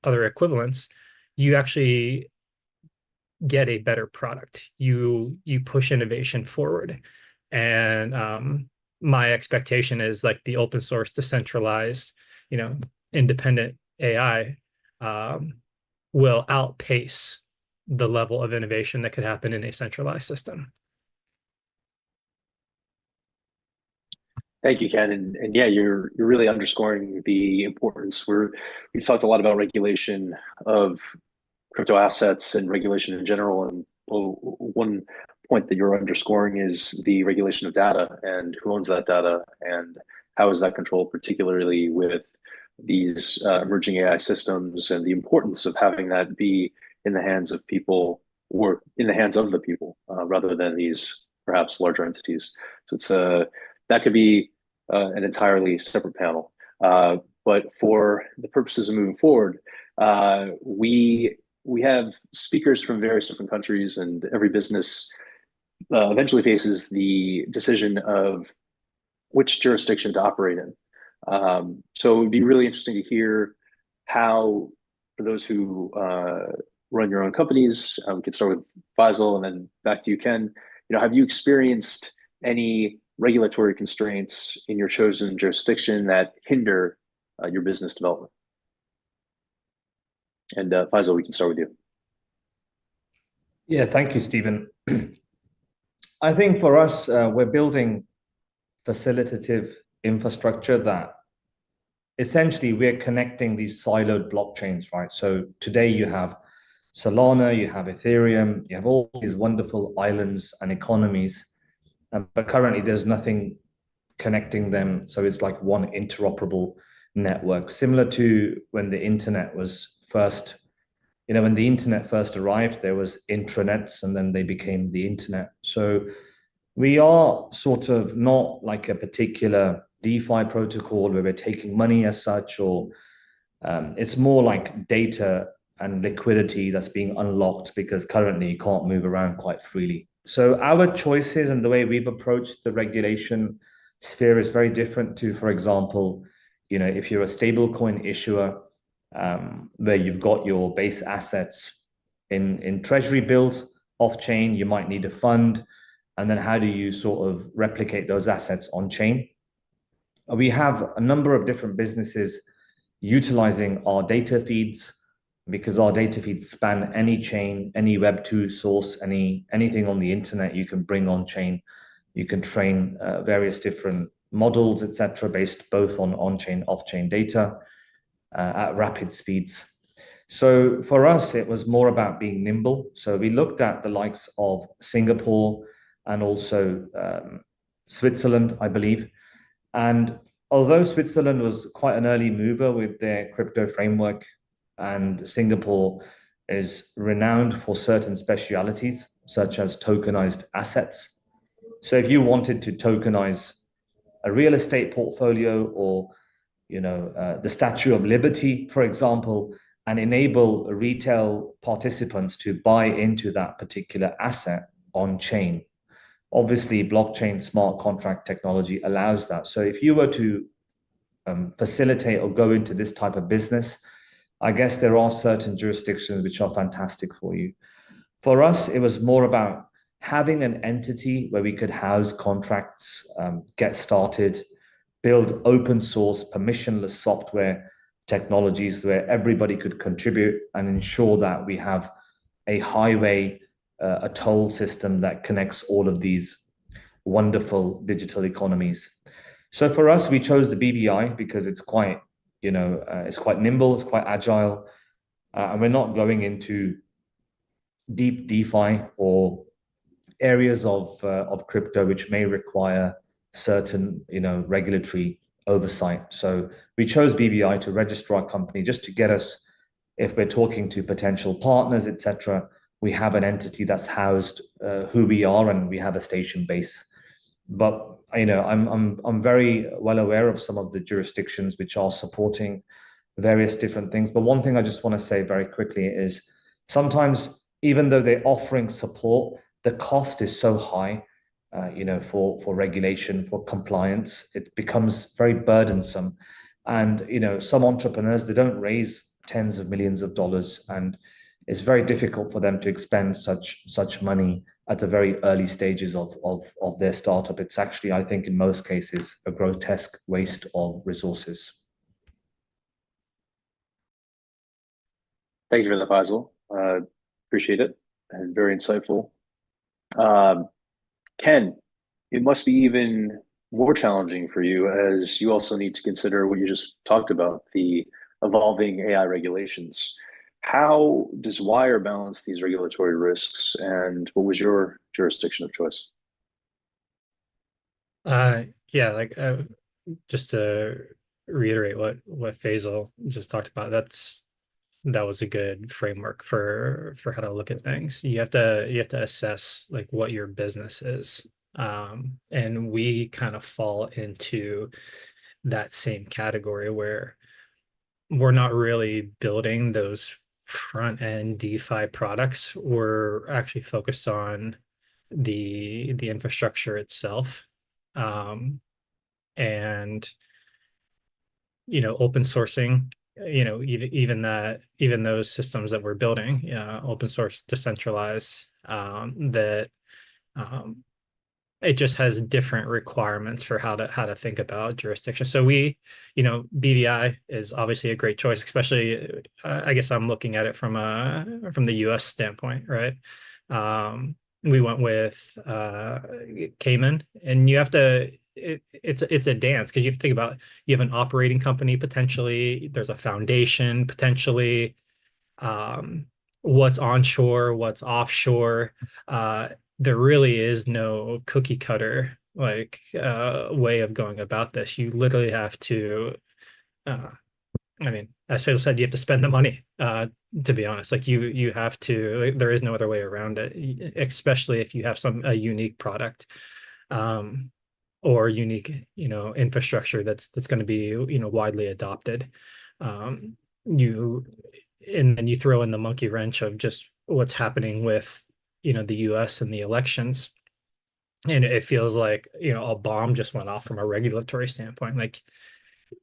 equivalents, you actually get a better product. You push innovation forward. And my expectation is like the open source, decentralized, independent AI will outpace the level of innovation that could happen in a centralized system. Thank you, Ken. And yeah, you're really underscoring the importance. We've talked a lot about regulation of crypto assets and regulation in general. And one point that you're underscoring is the regulation of data and who owns that data and how is that controlled, particularly with these emerging AI systems, and the importance of having that be in the hands of people, or in the hands of the people, rather than these perhaps larger entities. So it's that could be an entirely separate panel. But for the purposes of moving forward, we have speakers from various different countries, and every business eventually faces the decision of which jurisdiction to operate in. So it would be really interesting to hear how, for those who run your own companies, we could start with Faisal and then back to you, Ken. Have you experienced any regulatory constraints in your chosen jurisdiction that hinder your business development? And Faisal, we can start with you. Yeah, thank you, Stephen. I think for us, we're building facilitative infrastructure that essentially we're connecting these siloed blockchains, right? So today you have Solana, you have Ethereum, you have all these wonderful islands and economies, but currently there's nothing connecting them. So it's like one interoperable network, similar to when the internet was first, when the internet first arrived, there was intranets and then they became the internet. So we are sort of not like a particular DeFi protocol where we're taking money as such, or it's more like data and liquidity that's being unlocked because currently you can't move around quite freely. So our choices and the way we've approached the regulation sphere is very different to, for example, if you're a stablecoin issuer, where you've got your base assets in treasury bills off chain, you might need a fund And then how do you sort of replicate those assets on chain? We have a number of different businesses utilizing our data feeds, because our data feeds span any chain, any Web2 source, anything on the internet you can bring on chain. You can train various different models, etc., based both on chain, off-chain data at rapid speeds. So for us, it was more about being nimble. So we looked at the likes of Singapore and also Switzerland, I believe. And although Switzerland was quite an early mover with their crypto framework, and Singapore is renowned for certain specialities, such as tokenized assets. So if you wanted to tokenize a real estate portfolio, or the Statue of Liberty, for example, and enable retail participants to buy into that particular asset on chain, obviously blockchain smart contract technology allows that. So if you were to facilitate or go into this type of business, I guess there are certain jurisdictions which are fantastic for you. For us, it was more about having an entity where we could house contracts, get started, build open source, permissionless software technologies where everybody could contribute, and ensure that we have a highway, a toll system that connects all of these wonderful digital economies. So for us, we chose the BBI because it's quite it's quite nimble, it's quite agile, and we're not going into deep DeFi or areas of crypto which may require certain regulatory oversight. So we chose BBI to register our company, just to get us, if we're talking to potential partners, etc., we have an entity that's housed who we are, and we have a station base. But I'm very well aware of some of the jurisdictions which are supporting various different things. But one thing I just want to say very quickly is sometimes, even though they're offering support, the cost is so high, for regulation, for compliance, it becomes very burdensome. And some entrepreneurs, they don't raise tens of millions of dollars, and it's very difficult for them to expend such money at the very early stages of their startup. It's actually, I think, in most cases, a grotesque waste of resources. Thank you for that, Faisal. Appreciate it, and very insightful. Ken, it must be even more challenging for you, as you also need to consider what you just talked about, the evolving AI regulations. How does Wire balance these regulatory risks, and what was your jurisdiction of choice? Just to reiterate what Faisal just talked about, that was a good framework for how to look at things. You have to assess like what your business is, and we kind of fall into that same category where we're not really building those front end DeFi products. We're actually focused on the infrastructure itself, and open sourcing. Even those systems that we're building, open source, decentralized, that it just has different requirements for how to think about jurisdiction. So BVI is obviously a great choice, especially I guess I'm looking at it from the US standpoint, right? We went with Cayman, and you have to, it's a dance, because you have to think about, you have an operating company, potentially there's a foundation, potentially what's onshore, what's offshore. There really is no cookie cutter way of going about this. You literally have to, as Faisal said, you have to spend the money, to be honest. You have to, there is no other way around it, especially if you have a unique product, or unique, infrastructure that's going to be, widely adopted. And then you throw in the monkey wrench of just what's happening with, the US and the elections. And it feels like, a bomb just went off from a regulatory standpoint. Like,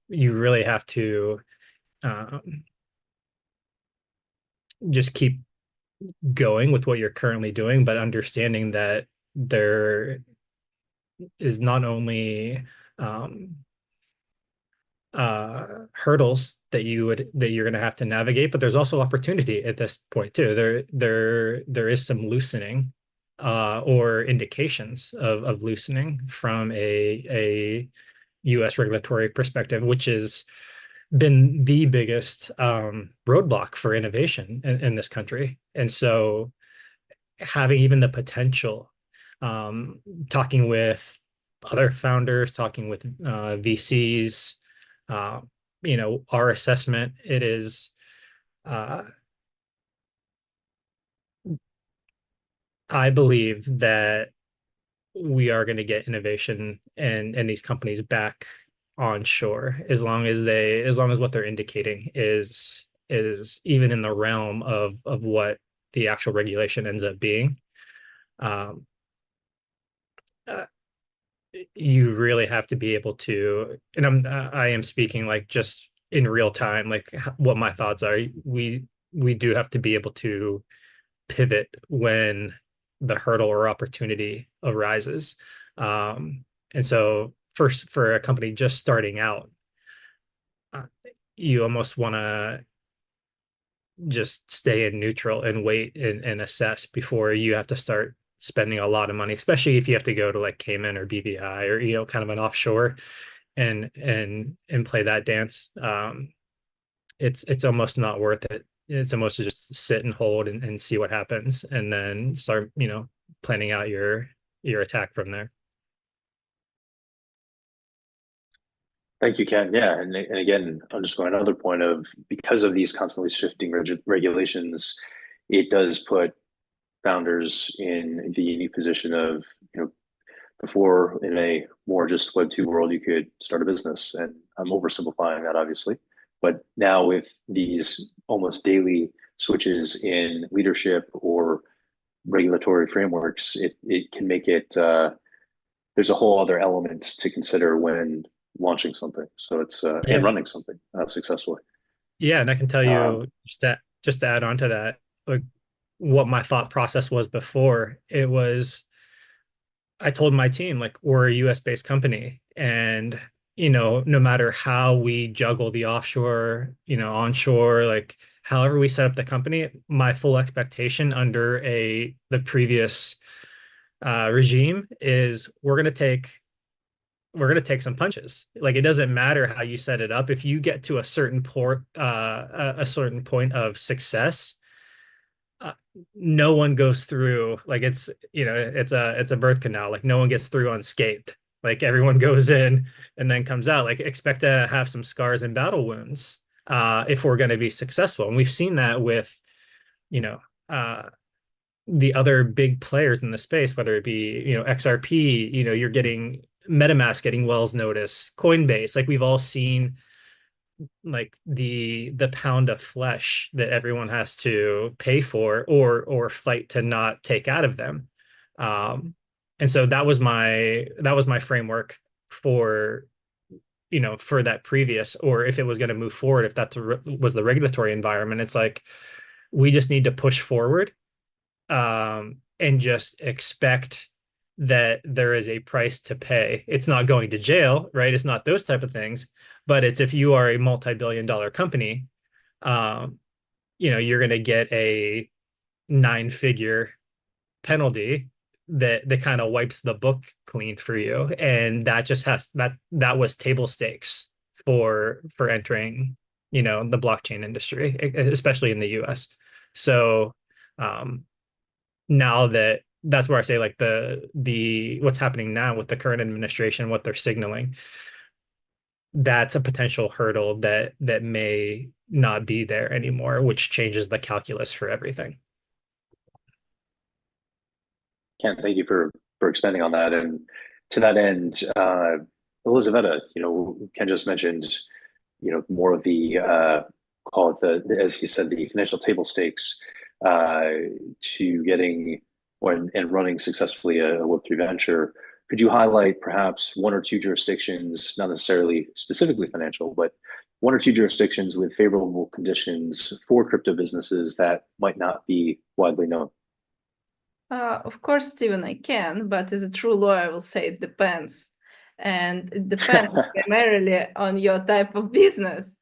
you really have to just keep going with what you're currently doing, but understanding that there is not only hurdles that you're going to have to navigate, but there's also opportunity at this point too. There is some loosening or indications of loosening from a U.S. regulatory perspective, which has been the biggest roadblock for innovation in this country. And so having even the potential, talking with other founders, talking with VCs, our assessment, it is I believe that we are going to get innovation and these companies back on shore as long as what they're indicating is even in the realm of what the actual regulation ends up being. You really have to be able to, and I am speaking like just in real time, like what my thoughts are. We do have to be able to pivot when the hurdle or opportunity arises. And so first, for a company just starting out, you almost want to just stay in neutral and wait and assess before you have to start spending a lot of money, especially if you have to go to like Cayman or BVI or kind of an offshore and play that dance. It's almost not worth it. It's almost to just sit and hold and see what happens, and then start planning out your attack from there. Thank you, Ken. Yeah, and again, underscore another point of, because of these constantly shifting regulations, it does put founders in the unique position of, before in a more just Web2 world, you could start a business, and I'm oversimplifying that obviously, but now with these almost daily switches in leadership or regulatory frameworks, it can make it, there's a whole other element to consider when launching something. So it's and running something successfully. Yeah, and I can tell you just to add on to that, like what my thought process was before. It was, I told my team, like, we're a US based company, and no matter how we juggle the offshore, onshore, like however we set up the company, my full expectation under the previous regime is we're going to take some punches. Like, it doesn't matter how you set it up. If you get to a certain point of success, no one goes through, like, it's a birth canal. Like, no one gets through unscathed. Like, everyone goes in and then comes out. Like, expect to have some scars and battle wounds if we're going to be successful. And we've seen that with the other big players in the space, whether it be XRP, you're getting MetaMask getting Wells notice, Coinbase. Like, we've all seen like the pound of flesh that everyone has to pay for or fight to not take out of them. And so that was my framework for for that previous, or if it was going to move forward, if that was the regulatory environment, it's like we just need to push forward and just expect that there is a price to pay. It's not going to jail, right? It's not those type of things, but it's, if you are a multi-billion-dollar company, you're going to get a 9-figure penalty that kind of wipes the book clean for you. And that just that was table stakes for entering, the blockchain industry, especially in the US. So now that's where I say, like, the what's happening now with the current administration, what they're signaling, that's a potential hurdle that may not be there anymore, which changes the calculus for everything. Ken, thank you for expanding on that. And to that end, Elizaveta, Ken just mentioned, more of the call it the, as he said, the financial table stakes to getting and running successfully a Web3 venture. Could you highlight perhaps one or two jurisdictions, not necessarily specifically financial, but one or two jurisdictions with favorable conditions for crypto businesses that might not be widely known? Of course, Stephen, I can, but as a true lawyer, I will say it depends. And it depends primarily on your type of business.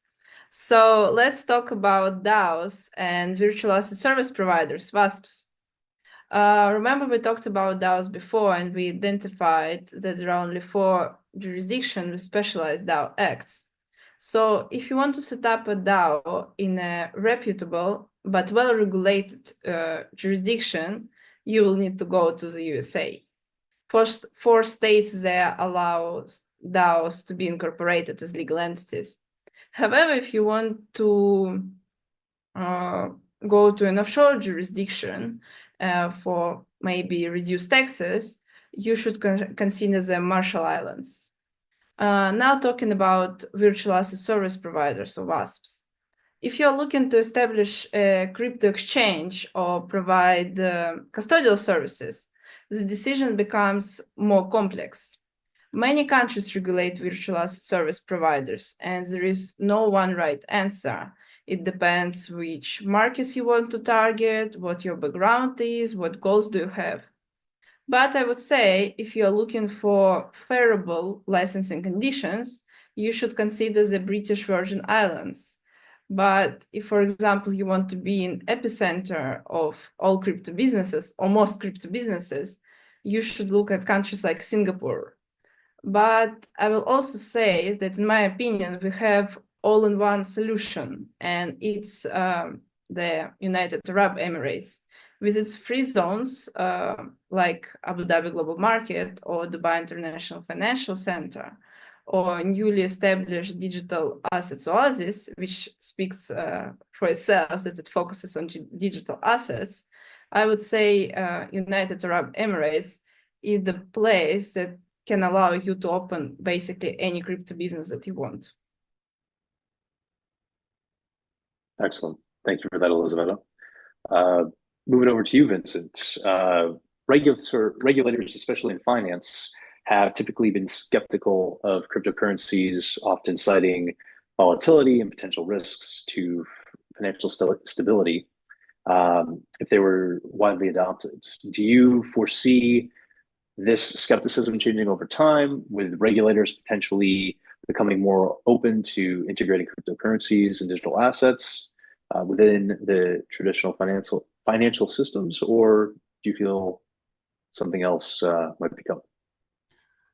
So let's talk about DAOs and virtual asset service providers, VASPs. Remember, we talked about DAOs before, and we identified that there are only 4 jurisdictions with specialized DAO acts. So if you want to set up a DAO in a reputable but well-regulated jurisdiction, you will need to go to the USA. First, 4 states there allow DAOs to be incorporated as legal entities. However, if you want to go to an offshore jurisdiction for maybe reduced taxes, you should consider the Marshall Islands. Now talking about virtual asset service providers, or VASPs. If you're looking to establish a crypto exchange or provide custodial services, the decision becomes more complex. Many countries regulate virtual asset service providers, and there is no one right answer. It depends which markets you want to target, what your background is, what goals do you have. But I would say if you're looking for favorable licensing conditions, you should consider the British Virgin Islands. But if, for example, you want to be in epicenter of all crypto businesses, or most crypto businesses, you should look at countries like Singapore. But I will also say that, in my opinion, we have all-in-one solution, and it's the United Arab Emirates, with its free zones like Abu Dhabi Global Market or Dubai International Financial Center, or newly established digital assets oasis, which speaks for itself that it focuses on digital assets. I would say United Arab Emirates is the place that can allow you to open basically any crypto business that you want. Excellent. Thank you for that, Elizabeth. Moving over to you, Vincent. Regulators, especially in finance, have typically been skeptical of cryptocurrencies, often citing volatility and potential risks to financial stability if they were widely adopted. Do you foresee this skepticism changing over time, with regulators potentially becoming more open to integrating cryptocurrencies and digital assets within the traditional financial systems, or do you feel something else might become?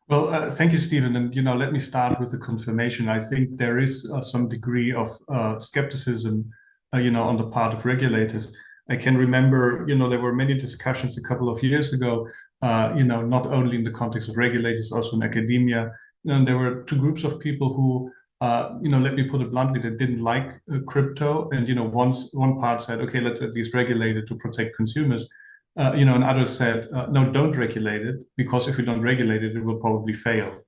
Well, thank you, Stephen. And, let me start with the confirmation. I think there is some degree of skepticism, on the part of regulators. I can remember, there were many discussions a couple of years ago, not only in the context of regulators, also in academia. There were 2 groups of people who, let me put it bluntly, that didn't like crypto. And, one part said, okay, let's at least regulate it to protect consumers. And others said, no, don't regulate it, because if we don't regulate it, it will probably fail,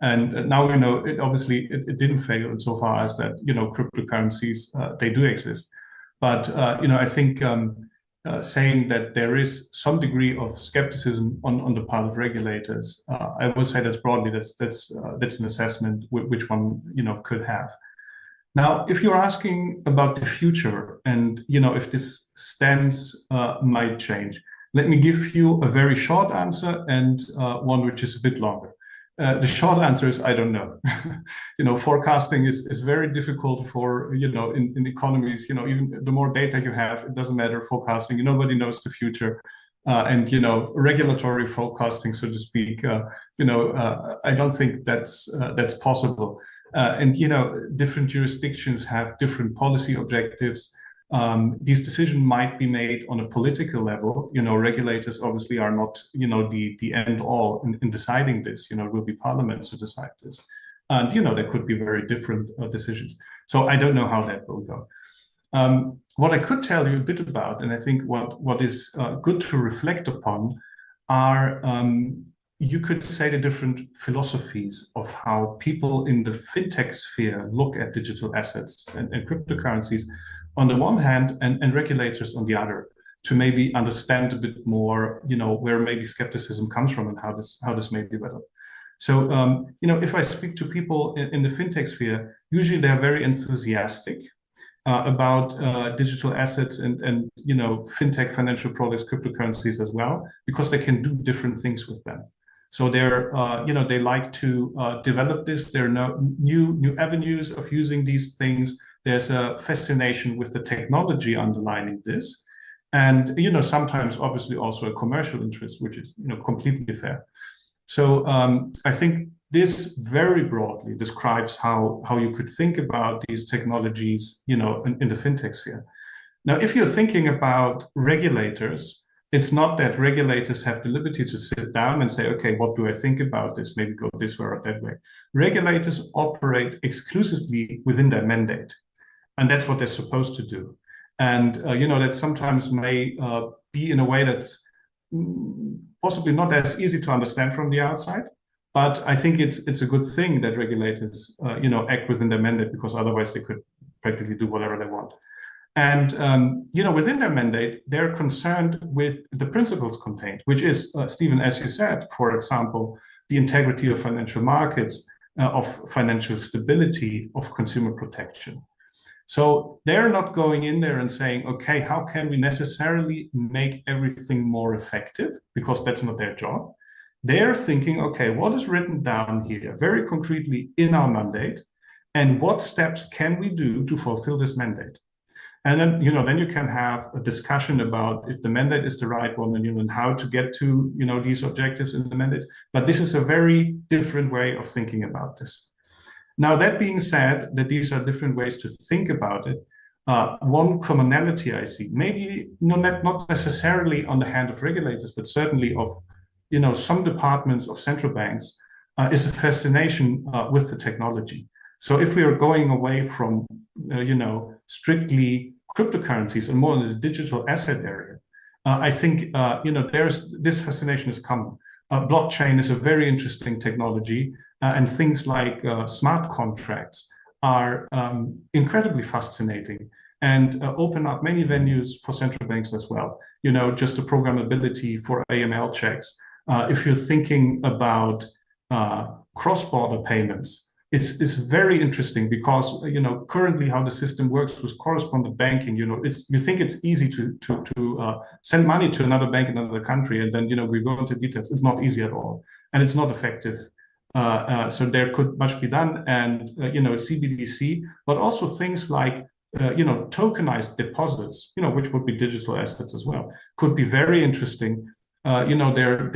And now we know it didn't fail insofar as that, cryptocurrencies, they do exist. But, I think saying that there is some degree of skepticism on the part of regulators, I would say that's broadly, that's an assessment which one, could have. Now, if you're asking about the future and, if this stance might change, let me give you a very short answer and one which is a bit longer. The short answer is, I don't know. Forecasting is very difficult for, in economies, even the more data you have, it doesn't matter forecasting, nobody knows the future. And, regulatory forecasting, so to speak, I don't think that's possible. And, different jurisdictions have different policy objectives. These decisions might be made on a political level. Regulators obviously are not, the end all in deciding this. It will be parliaments who decide this. And, there could be very different decisions. So I don't know how that will go. What I could tell you a bit about, and I think what is good to reflect upon, are you could say the different philosophies of how people in the fintech sphere look at digital assets and cryptocurrencies on the one hand, and regulators on the other, to maybe understand a bit more, where maybe skepticism comes from and how this may develop. So, if I speak to people in the fintech sphere, usually they're very enthusiastic. about digital assets and fintech financial products, cryptocurrencies as well, because they can do different things with them. So they're they like to develop this. There are new avenues of using these things. There's a fascination with the technology underlining this, and sometimes obviously also a commercial interest, which is completely fair. So I think this very broadly describes how you could think about these technologies, in the fintech sphere. Now, if you're thinking about regulators, it's not that regulators have the liberty to sit down and say, okay, what do I think about this? Maybe go this way or that way. Regulators operate exclusively within their mandate, and that's what they're supposed to do. And that sometimes may be in a way that's possibly not as easy to understand from the outside. But I think it's a good thing that regulators, act within their mandate, because otherwise they could practically do whatever they want. And within their mandate, they're concerned with the principles contained, which is, Stephen, as you said, for example, the integrity of financial markets, of financial stability, of consumer protection. So they're not going in there and saying, okay, how can we necessarily make everything more effective? Because that's not their job. They're thinking, okay, what is written down here very concretely in our mandate, and what steps can we do to fulfill this mandate? And then, then you can have a discussion about if the mandate is the right one, and how to get to, these objectives in the mandates. But this is a very different way of thinking about this. Now, that being said, that these are different ways to think about it, one commonality I see, maybe not necessarily on the hand of regulators, but certainly of some departments of central banks, is a fascination with the technology. So if we are going away from strictly cryptocurrencies and more in the digital asset area, I think there's this fascination is common. Blockchain is a very interesting technology, and things like smart contracts are incredibly fascinating and open up many venues for central banks as well. Just the programmability for AML checks. If you're thinking about cross-border payments, it's very interesting because currently how the system works with correspondent banking, you think it's easy to send money to another bank in another country, and then we go into details. It's not easy at all, and it's not effective. So there could much be done, and CBDC, but also things like tokenized deposits, which would be digital assets as well, could be very interesting. There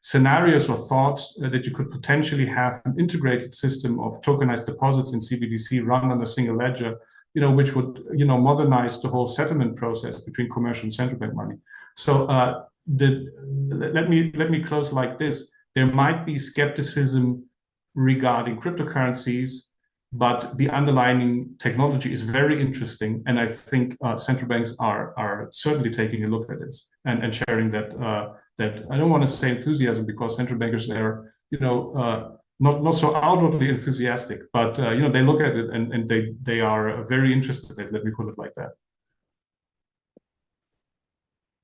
scenarios or thoughts that you could potentially have an integrated system of tokenized deposits in CBDC run on a single ledger, which would modernize the whole settlement process between commercial and central bank money. So let me close like this. There might be skepticism regarding cryptocurrencies, but the underlying technology is very interesting, and I think central banks are certainly taking a look at it and sharing that. That I don't want to say enthusiasm, because central bankers are not so outwardly enthusiastic, but they look at it and they are very interested in it. Let me put it like that.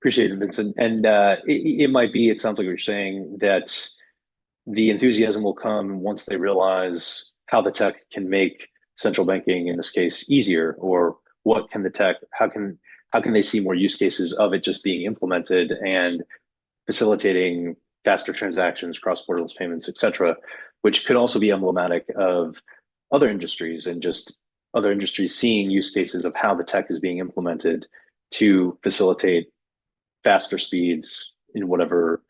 Appreciate it, Vincent. And it sounds like you're saying that the enthusiasm will come once they realize how the tech can make central banking, in this case, easier, or what can the tech, how can they see more use cases of it just being implemented and facilitating faster transactions, cross-borderless payments, et cetera, which could also be emblematic of other industries, and just other industries seeing use cases of how the tech is being implemented to facilitate faster speeds in whatever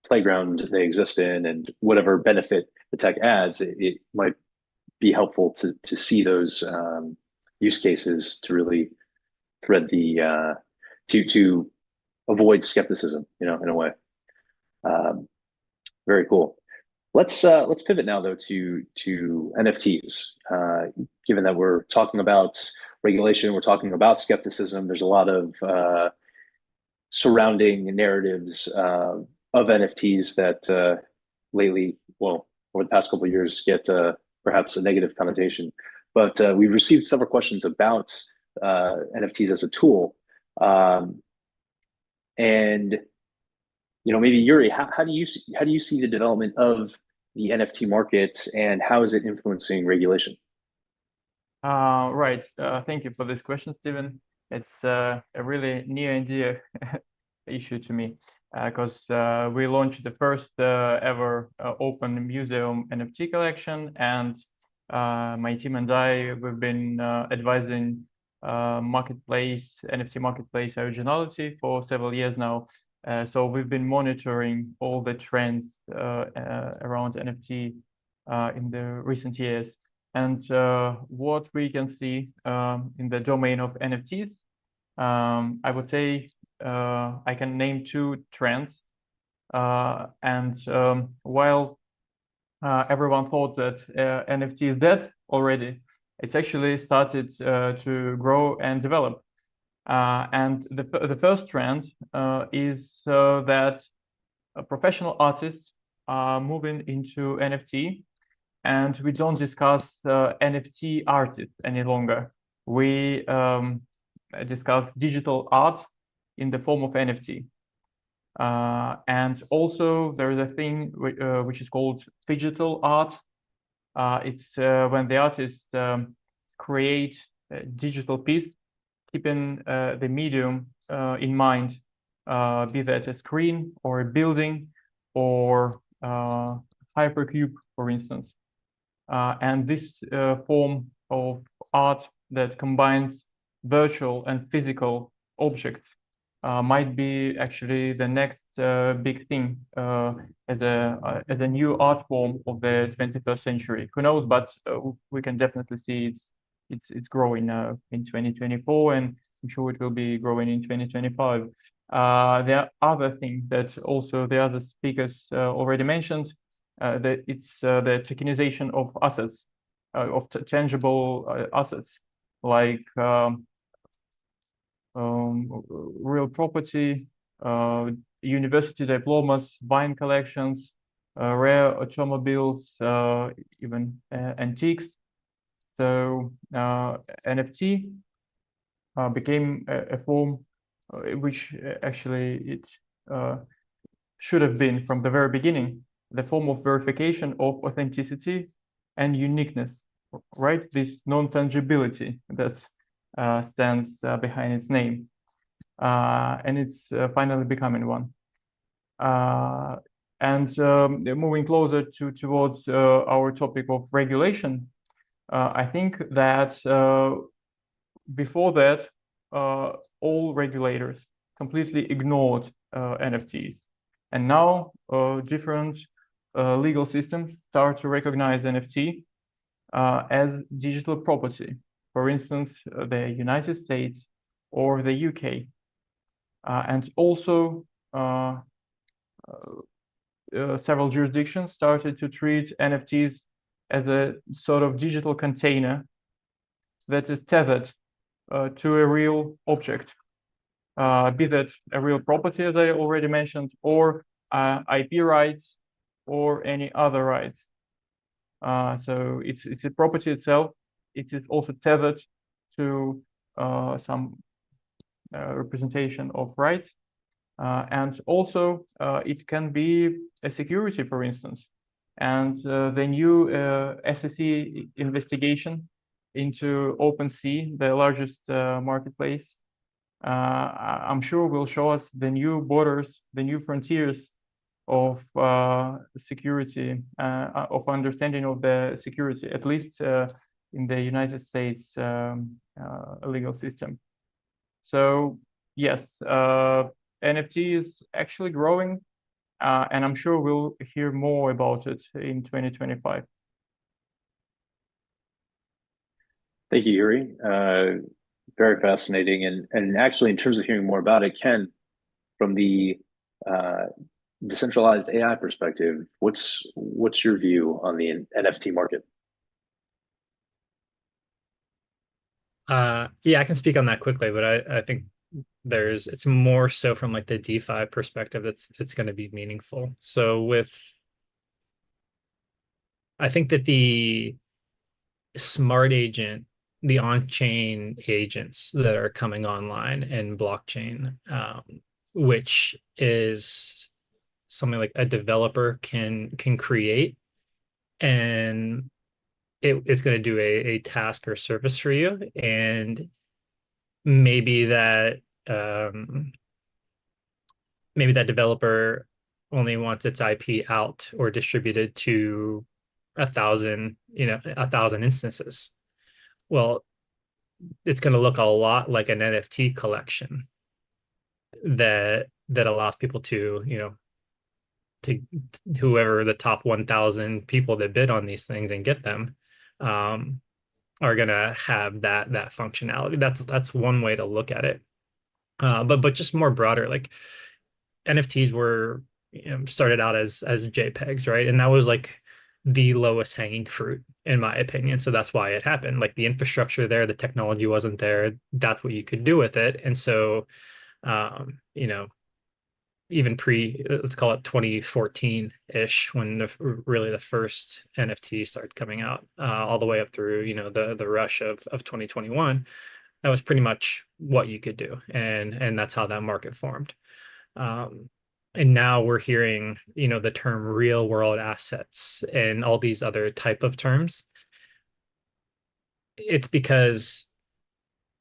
playground they exist in, and whatever benefit the tech adds, it might be helpful to see those use cases to really thread the to avoid skepticism, in a way. Very cool. Let's pivot now though to NFTs. Given that we're talking about regulation, we're talking about skepticism. There's a lot of surrounding narratives of NFTs that lately, well, over the past couple of years, get perhaps a negative connotation. But we've received several questions about NFTs as a tool. And maybe Yuri, how do you see the development of the NFT market, and how is it influencing regulation? Right. Thank you for this question, Stephen. It's a really near and dear issue to me because we launched the first ever open museum NFT collection, and my team and we've been advising NFT marketplace originality for several years now. So we've been monitoring all the trends around NFT in the recent years. And what we can see in the domain of NFTs, I would say I can name two trends. While everyone thought that NFT is dead already, it's actually started to grow and develop. And the first trend is that professional artists are moving into NFT, and we don't discuss NFT artists any longer. We discuss digital art in the form of NFT. And also there is a thing which is called digital art. It's when the artist create a digital piece, keeping the medium in mind, be that a screen or a building or hypercube, for instance. And this form of art that combines virtual and physical objects might be actually the next big thing as a new art form of the 21st century. Who knows? But we can definitely see it's growing in 2024, and I'm sure it will be growing in 2025. There are other things that also the other speakers already mentioned. That it's the tokenization of assets, of tangible assets, like real property, university diplomas, wine collections, rare automobiles, even antiques. So NFT became a form which actually it should have been from the very beginning, the form of verification of authenticity and uniqueness, right? This non-tangibility that stands behind its name. And it's finally becoming one. Moving closer towards our topic of regulation, I think that before that, all regulators completely ignored NFTs. And now different legal systems start to recognize NFT as digital property. For instance, the United States or the UK. And also several jurisdictions started to treat NFTs as a sort of digital container that is tethered to a real object, be that a real property, as I already mentioned, or IP rights or any other rights. So it's a property itself. It is also tethered to some representation of rights. And also it can be a security, for instance. And the new SEC investigation into OpenSea, the largest marketplace, I'm sure will show us the new borders, the new frontiers of security, of understanding of the security, at least in the United States legal system. So yes, NFT is actually growing, and I'm sure we'll hear more about it in 2025. Thank you, Yuri. Very fascinating. And actually, in terms of hearing more about it, Ken, from the decentralized AI perspective, what's your view on the NFT market? Yeah, I can speak on that quickly, but I think it's more so from like the DeFi perspective that's going to be meaningful. So I think that the smart agent, the on-chain agents that are coming online in blockchain, which is something like a developer can create, and it's going to do a task or service for you, and maybe that developer only wants its IP out or distributed to 1,000 instances. Well, it's going to look a lot like an NFT collection that allows people to, to whoever the top 1,000 people that bid on these things and get them are going to have that functionality. That's one way to look at it. But just more broader, like NFTs were started out as JPEGs, right? And that was like the lowest hanging fruit, in my opinion. So that's why it happened. Like the infrastructure there, the technology wasn't there. That's what you could do with it. And so, even let's call it 2014-ish, when the first NFT started coming out, all the way up through, the rush of 2021, that was pretty much what you could do. And that's how that market formed. And now we're hearing, the term real world assets and all these other type of terms. It's because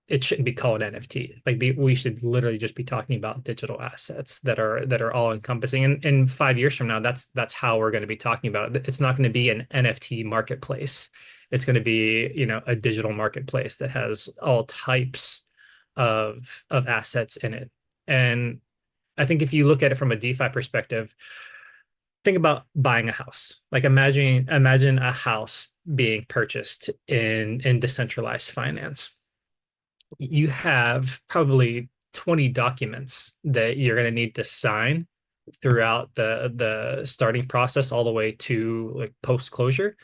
it shouldn't be called NFT. Like we should literally just be talking about digital assets that are all encompassing. And 5 years from now, that's how we're going to be talking about it. It's not going to be an NFT marketplace. It's going to be, a digital marketplace that has all types of assets in it. And I think if you look at it from a DeFi perspective, think about buying a house. Like imagine a house being purchased in decentralized finance. You have probably 20 documents that you're going to need to sign throughout the starting process all the way to like post closure.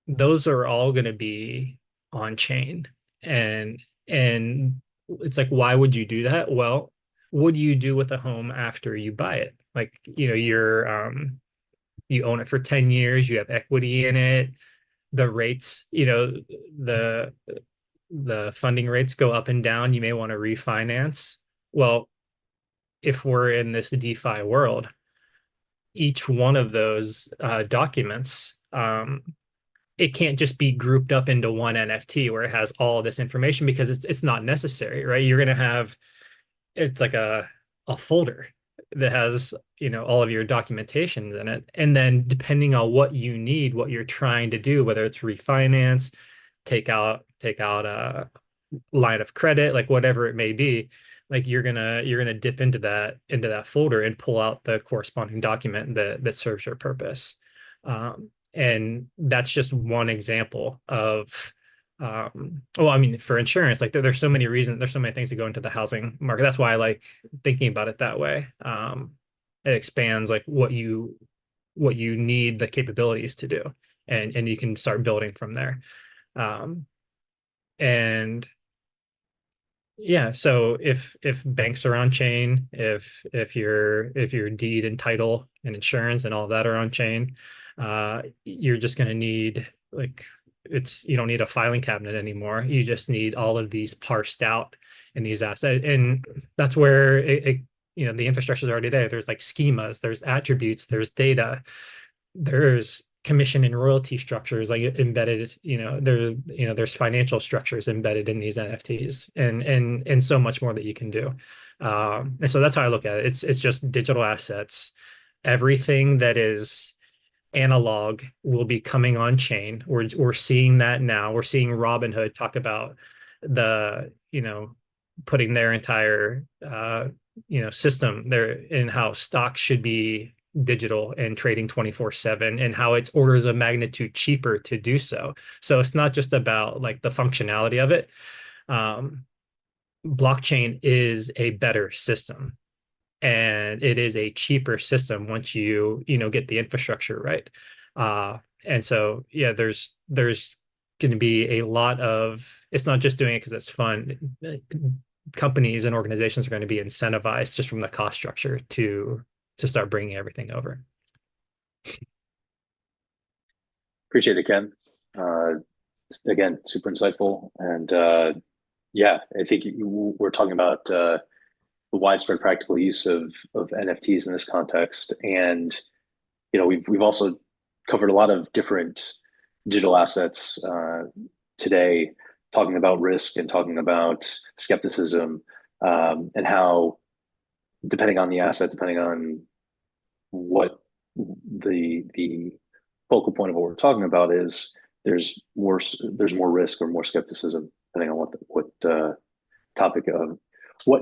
Those are all going to be on chain, and it's like, why would you do that? Well, what do you do with a home after you buy it? Like, you own it for 10 years, you have equity in it, the rates, the funding rates go up and down, you may want to refinance. Well, if we're in this DeFi world, each one of those documents, it can't just be grouped up into one NFT where it has all this information, because it's not necessary, right? You're going to have, it's like a folder that has, all of your documentation in it. And then depending on what you need, what you're trying to do, whether it's refinance, take out a line of credit, like whatever it may be, like you're gonna dip into that folder and pull out the corresponding document that serves your purpose. And that's just one example of for insurance, like there's so many reasons, there's so many things that go into the housing market. That's why I like thinking about it that way. It expands like what you need the capabilities to do, and you can start building from there. And yeah, so if banks are on chain, if your deed and title and insurance and all that are on chain, you're just going to need, like, you don't need a filing cabinet anymore. You just need all of these parsed out in these assets. And that's where the infrastructure is already there. There's like schemas, there's attributes, there's data, there's commission and royalty structures like embedded, there's financial structures embedded in these NFTs, and so much more that you can do. And so that's how I look at it. It's just digital assets. Everything that is analog will be coming on chain. We're seeing that now. We're seeing Robinhood talk about putting their entire system there in how stocks should be digital and trading 24/7, and how it's orders of magnitude cheaper to do so. So it's not just about like the functionality of it. Blockchain is a better system, and it is a cheaper system once you get the infrastructure right. And so yeah, there's going to be a lot of, it's not just doing it because it's fun. Companies and organizations are going to be incentivized just from the cost structure to start bringing everything over. Appreciate it, Ken. Again, super insightful. And yeah, I think we're talking about the widespread practical use of NFTs in this context. And, we've also covered a lot of different digital assets today, talking about risk and talking about skepticism, and how, depending on the asset, depending on what the focal point of what we're talking about is, there's more risk or more skepticism depending on what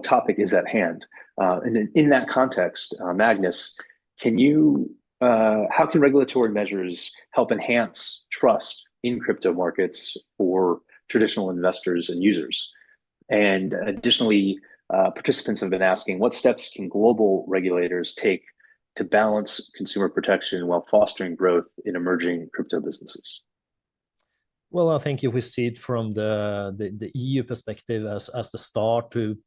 topic is at hand. And in that context, Magnus, how can regulatory measures help enhance trust in crypto markets for traditional investors and users? And additionally, participants have been asking, what steps can global regulators take to balance consumer protection while fostering growth in emerging crypto businesses? Well, I think if we see it from the EU perspective as the start to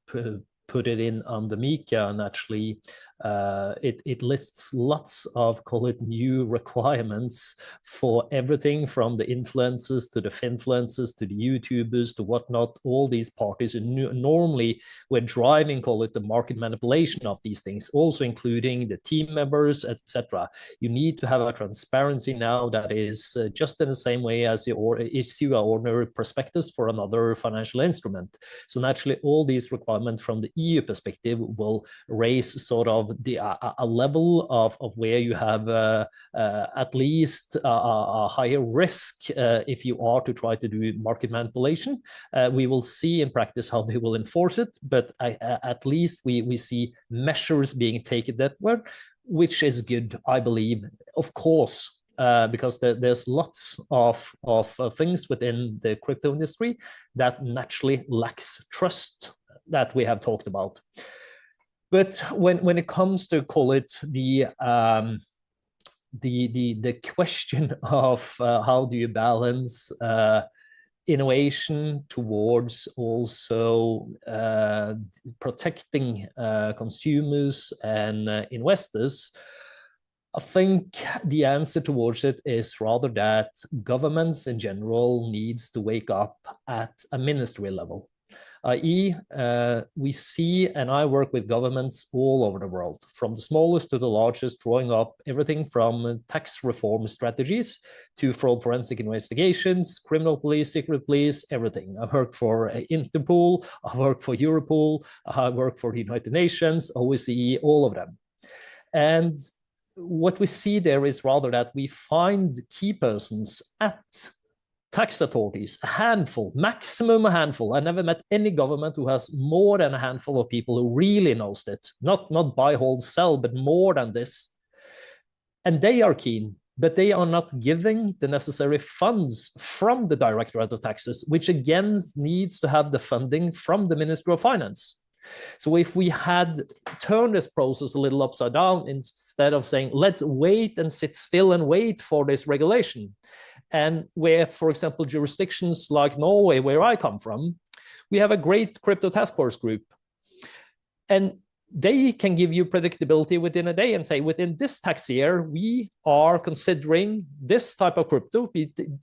put it in under MiCA, and actually it lists lots of, call it, new requirements for everything from the influencers to the finfluencers to the YouTubers to whatnot. All these parties who normally were driving, call it, the market manipulation of these things, also including the team members, etc. You need to have a transparency now that is just in the same way as you issue an ordinary prospectus for another financial instrument. So naturally, all these requirements from the EU perspective will raise sort of a level of where you have at least a higher risk if you are to try to do market manipulation. We will see in practice how they will enforce it, but at least we see measures being taken that way, which is good, I believe. Of course, because there's lots of things within the crypto industry that naturally lacks trust that we have talked about. But when it comes to, call it, the question of how do you balance innovation towards also protecting consumers and investors, I think the answer towards it is rather that governments in general needs to wake up at a ministry level. I.e., we see, and I work with governments all over the world, from the smallest to the largest, drawing up everything from tax reform strategies to fraud forensic investigations, criminal police, secret police, everything. I've worked for Interpol, I've worked for Europol, I've worked for the United Nations, OSCE, all of them. And what we see there is rather that we find key persons at tax authorities, a handful, maximum a handful. I never met any government who has more than a handful of people who really knows it, not buy, hold, sell, but more than this. And they are keen, but they are not giving the necessary funds from the Directorate of Taxes, which again needs to have the funding from the Ministry of Finance. So if we had turned this process a little upside down, instead of saying, let's wait and sit still and wait for this regulation, and where, for example, jurisdictions like Norway, where I come from, we have a great crypto task force group. And they can give you predictability within a day and say, within this tax year, we are considering this type of crypto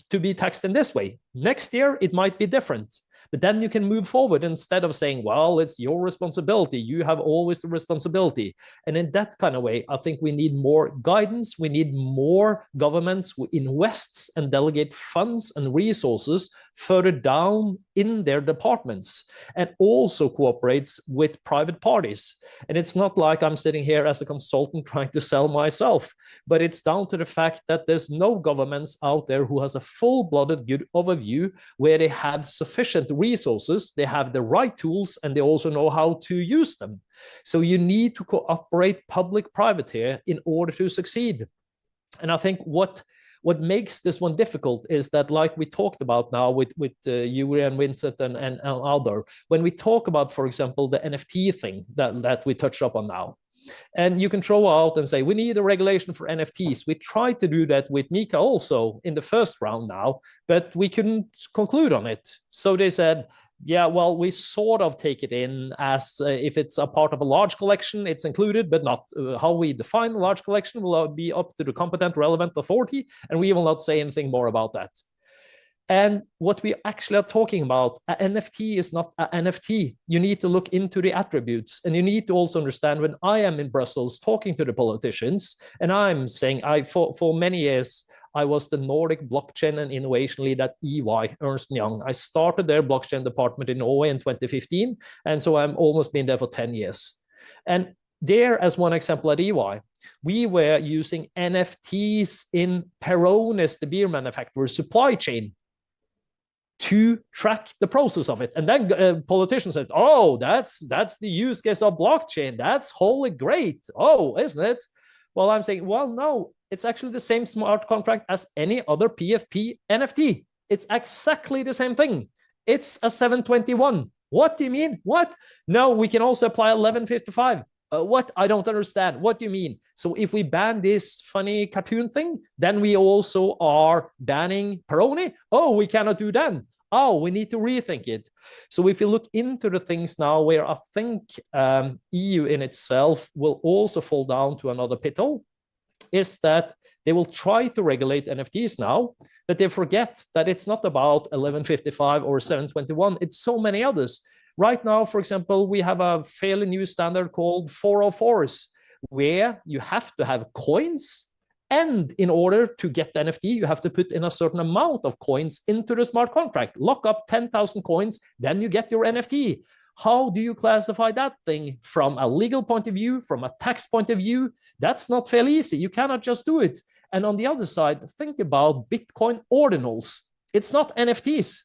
to be taxed in this way. Next year, it might be different. But then you can move forward instead of saying, well, it's your responsibility. You have always the responsibility. And in that kind of way, I think we need more guidance. We need more governments who invest and delegate funds and resources further down in their departments, and also cooperates with private parties. And it's not like I'm sitting here as a consultant trying to sell myself, but it's down to the fact that there's no governments out there who has a full-blooded good overview where they have sufficient resources, they have the right tools, and they also know how to use them. So you need to cooperate public-private here in order to succeed. And I think what makes this one difficult is that, like we talked about now with Yuri and Vincent and other, when we talk about, for example, the NFT thing that we touched up on now, and you can throw out and say, we need a regulation for NFTs. We tried to do that with MiCA also in the first round now, but we couldn't conclude on it. So they said, yeah, well, we sort of take it in as if it's a part of a large collection, it's included, but not how we define a large collection will be up to the competent, relevant authority, and we will not say anything more about that. And what we actually are talking about, an NFT is not an NFT. You need to look into the attributes, and you need to also understand, when I am in Brussels talking to the politicians, and I'm saying, for many years, I was the Nordic blockchain and innovation lead at EY, Ernst & Young. I started their blockchain department in Norway in 2015. And so I'm almost been there for 10 years. And there, as one example at EY, we were using NFTs in Peronis, the beer manufacturer's supply chain, to track the process of it. And then politicians said, oh, that's the use case of blockchain. That's wholly great. Oh, isn't it? Well, I'm saying, well, no, it's actually the same smart contract as any other PFP NFT. It's exactly the same thing. It's a 721. What do you mean? What? No, we can also apply 1155. What? I don't understand. What do you mean? So if we ban this funny cartoon thing, then we also are banning Peroni? Oh, we cannot do that. Oh, we need to rethink it. So if you look into the things now where I think EU in itself will also fall down to another pit hole, is that they will try to regulate NFTs now, but they forget that it's not about 1155 or 721. It's so many others. Right now, for example, we have a fairly new standard called 404s, where you have to have coins. And in order to get the NFT, you have to put in a certain amount of coins into the smart contract. Lock up 10,000 coins, then you get your NFT. How do you classify that thing from a legal point of view, from a tax point of view? That's not fairly easy. You cannot just do it. And on the other side, think about Bitcoin ordinals. It's not NFTs,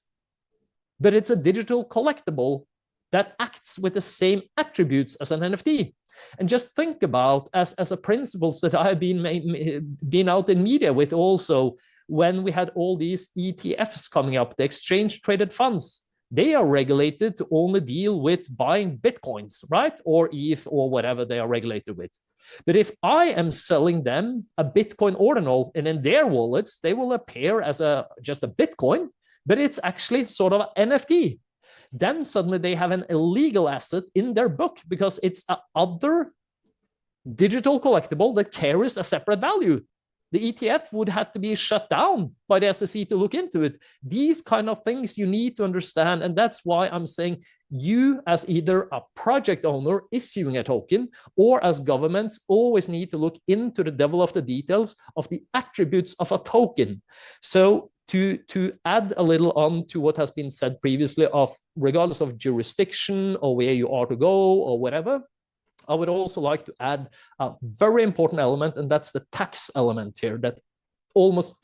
but it's a digital collectible that acts with the same attributes as an NFT. And just think about as a principles that I have been out in media with also, when we had all these ETFs coming up, the exchange traded funds, they are regulated to only deal with buying Bitcoins, right? Or ETH or whatever they are regulated with. But if I am selling them a Bitcoin ordinal and in their wallets, they will appear as just a Bitcoin, but it's actually sort of an NFT. Then suddenly they have an illegal asset in their book because it's another digital collectible that carries a separate value. The ETF would have to be shut down by the SEC to look into it. These kind of things you need to understand. And that's why I'm saying you as either a project owner issuing a token or as governments always need to look into the devil of the details of the attributes of a token. So to add a little on to what has been said previously of regardless of jurisdiction or where you are to go or whatever, I would also like to add a very important element, and that's the tax element here that almost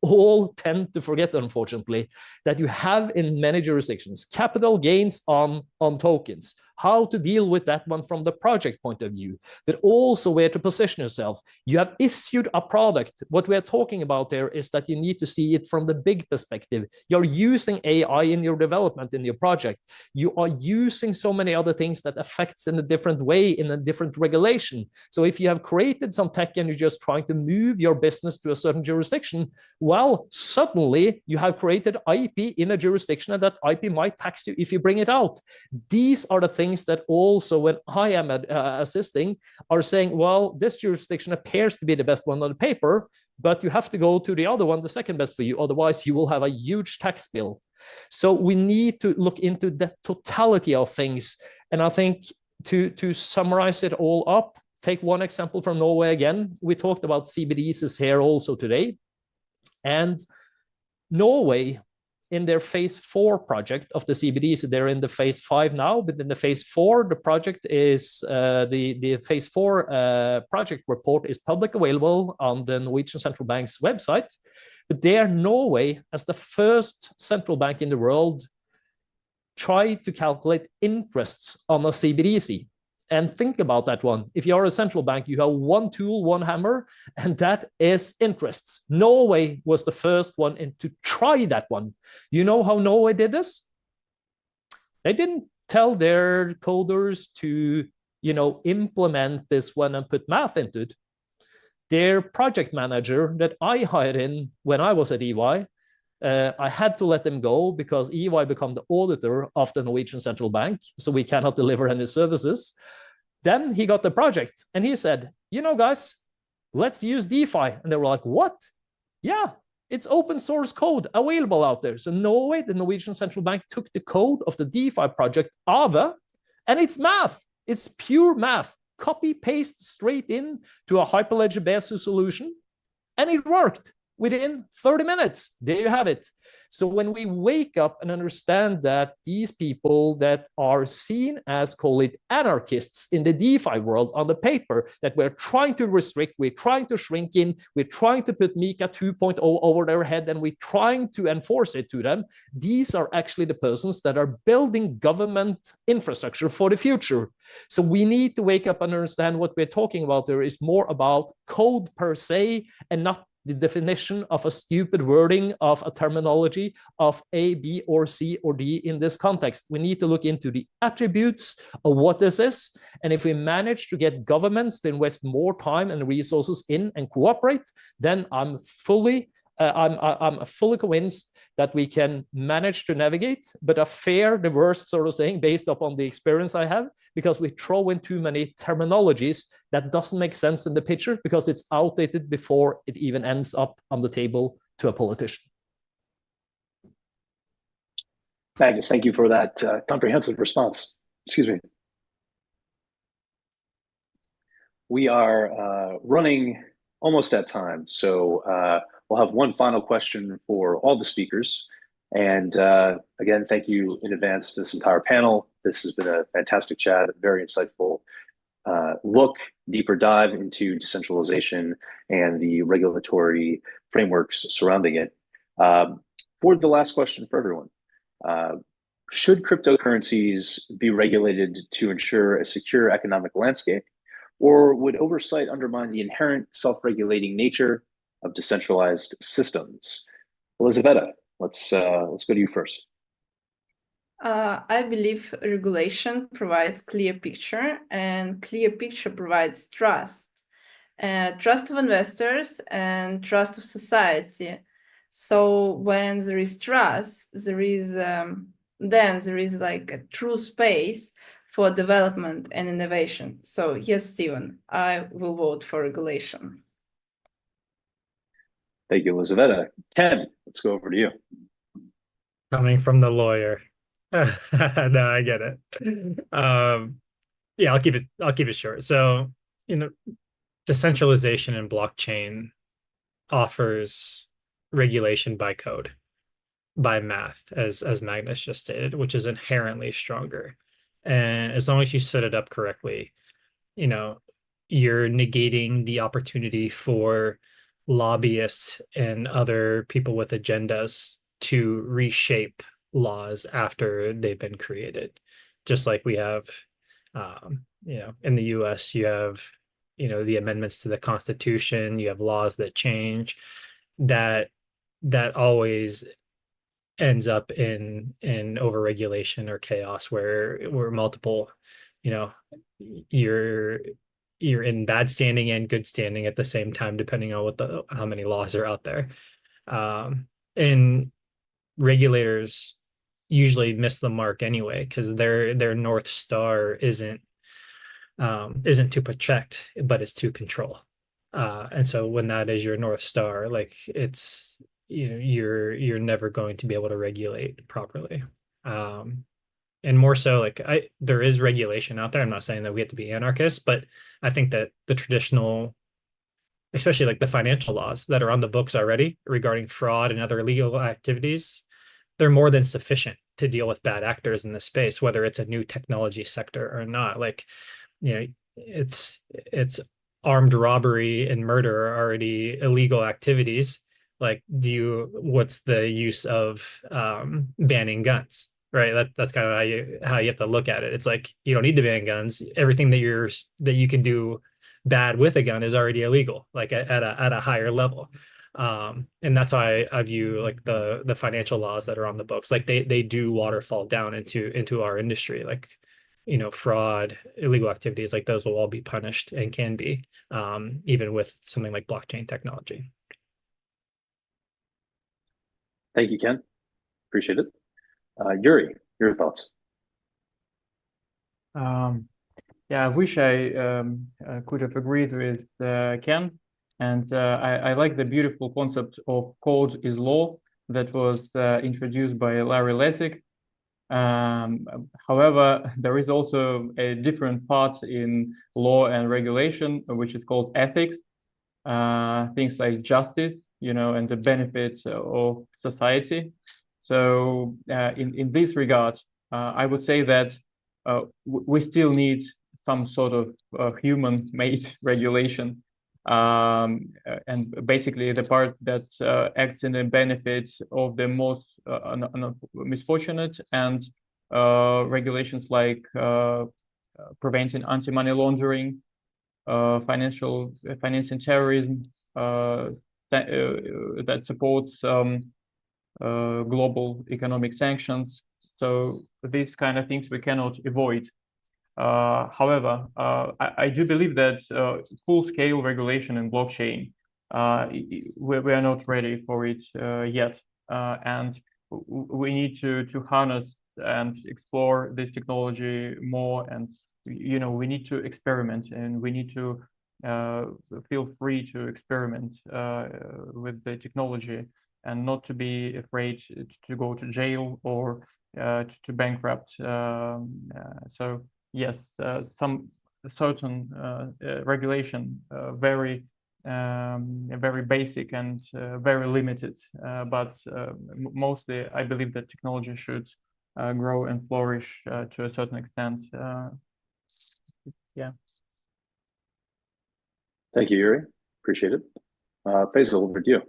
all tend to forget, unfortunately, that you have in many jurisdictions, capital gains on tokens, how to deal with that one from the project point of view, but also where to position yourself. You have issued a product. What we are talking about there is that you need to see it from the big perspective. You're using AI in your development, in your project. You are using so many other things that affects in a different way, in a different regulation. So if you have created some tech and you're just trying to move your business to a certain jurisdiction, well, suddenly you have created IP in a jurisdiction and that IP might tax you if you bring it out. These are the things that also, when I am assisting, are saying, well, this jurisdiction appears to be the best one on the paper, but you have to go to the other one, the second best for you. Otherwise, you will have a huge tax bill. So we need to look into the totality of things. And I think to summarize it all up, take one example from Norway again. We talked about CBDCs here also today. And Norway, in their phase 4 project of the CBDC, they're in the phase 5 now, but in the phase 4, the project is, the phase 4 project report is public available on the Norwegian Central Bank's website. But there, Norway, as the first central bank in the world, tried to calculate interests on a CBDC. And think about that one. If you are a central bank, you have one tool, one hammer, and that is interests. Norway was the first one to try that one. Do you know how Norway did this? They didn't tell their coders to, implement this one and put math into it. Their project manager that I hired in when I was at EY, I had to let them go because EY became the auditor of the Norwegian Central Bank, so we cannot deliver any services. Then he got the project and he said, guys, let's use DeFi. And they were like, what? Yeah, it's open source code available out there. So Norway, the Norwegian Central Bank, took the code of the DeFi project, Ava, and it's math. It's pure math. Copy, paste straight in to a Hyperledger Besu solution. And it worked. within 30 minutes. There you have it. So when we wake up and understand that these people that are seen as, call it, anarchists in the DeFi world on the paper, that we're trying to restrict, we're trying to shrink in, we're trying to put Mika 2.0 over their head, and we're trying to enforce it to them, these are actually the persons that are building government infrastructure for the future. So we need to wake up and understand what we're talking about there is more about code per se and not the definition of a stupid wording of a terminology of A, B, or C, or D in this context. We need to look into the attributes of what this is. And if we manage to get governments to invest more time and resources in and cooperate, then I'm fully convinced that we can manage to navigate, but a fair, the worst sort of saying, based upon the experience I have, because we throw in too many terminologies that doesn't make sense in the picture because it's outdated before it even ends up on the table to a politician. Magnus, thank you for that comprehensive response. Excuse me. We are running almost at time, so we'll have one final question for all the speakers. And again, thank you in advance to this entire panel. This has been a fantastic chat, very insightful look, deeper dive into decentralization and the regulatory frameworks surrounding it. For the last question for everyone, should cryptocurrencies be regulated to ensure a secure economic landscape, or would oversight undermine the inherent self-regulating nature of decentralized systems? Elisabetta, let's go to you first. I believe regulation provides clear picture, and clear picture provides trust. Trust of investors and trust of society. So when there is trust, there is like a true space for development and innovation. So yes, Steven, I will vote for regulation. Thank you, Elisabetta. Ken, let's go over to you. Coming from the lawyer. No, I get it. Yeah, I'll keep it short. So, decentralization and blockchain offers regulation by code, by math, as Magnus just stated, which is inherently stronger. And as long as you set it up correctly, you're negating the opportunity for lobbyists and other people with agendas to reshape laws after they've been created. Just like we have, in the US, you have, the amendments to the Constitution, you have laws that change, that always ends up in overregulation or chaos where multiple, you're in bad standing and good standing at the same time, depending on how many laws are out there. And regulators usually miss the mark anyway, because their North Star isn't to protect, but it's to control. And so when that is your North Star, like it's, you're never going to be able to regulate properly. And more so, like there is regulation out there. I'm not saying that we have to be anarchists, but I think that the traditional, especially like the financial laws that are on the books already regarding fraud and other illegal activities, they're more than sufficient to deal with bad actors in this space, whether it's a new technology sector or not. Like, it's armed robbery and murder are already illegal activities. Like, what's the use of banning guns? Right. That's kind of how you have to look at it. It's like, you don't need to ban guns. Everything that you can do bad with a gun is already illegal, like at a higher level. And that's why I view like the financial laws that are on the books, like they do waterfall down into our industry, like, fraud, illegal activities, like those will all be punished and can be, even with something like blockchain technology. Thank you, Ken. Appreciate it. Yuri, your thoughts? Yeah, I wish I could have agreed with Ken. And I like the beautiful concept of code is law that was introduced by Larry Lessig. However, there is also a different part in law and regulation, which is called ethics. Things like justice, and the benefits of society. So in this regard, I would say that we still need some sort of human-made regulation, and basically the part that acts in the benefits of the most misfortunate, and regulations like preventing anti-money laundering, financing terrorism, that supports global economic sanctions. So these kind of things we cannot avoid. However, I do believe that full-scale regulation in blockchain, we are not ready for it yet, and we need to harness and explore this technology more, and we need to experiment, and we need to feel free to experiment with the technology, and not to be afraid to go to jail or to bankrupt. So yes, some certain regulation, very basic and very limited, but mostly I believe that technology should grow and flourish to a certain extent. Yeah. Thank you, Yuri. Appreciate it. Faisal, over to you.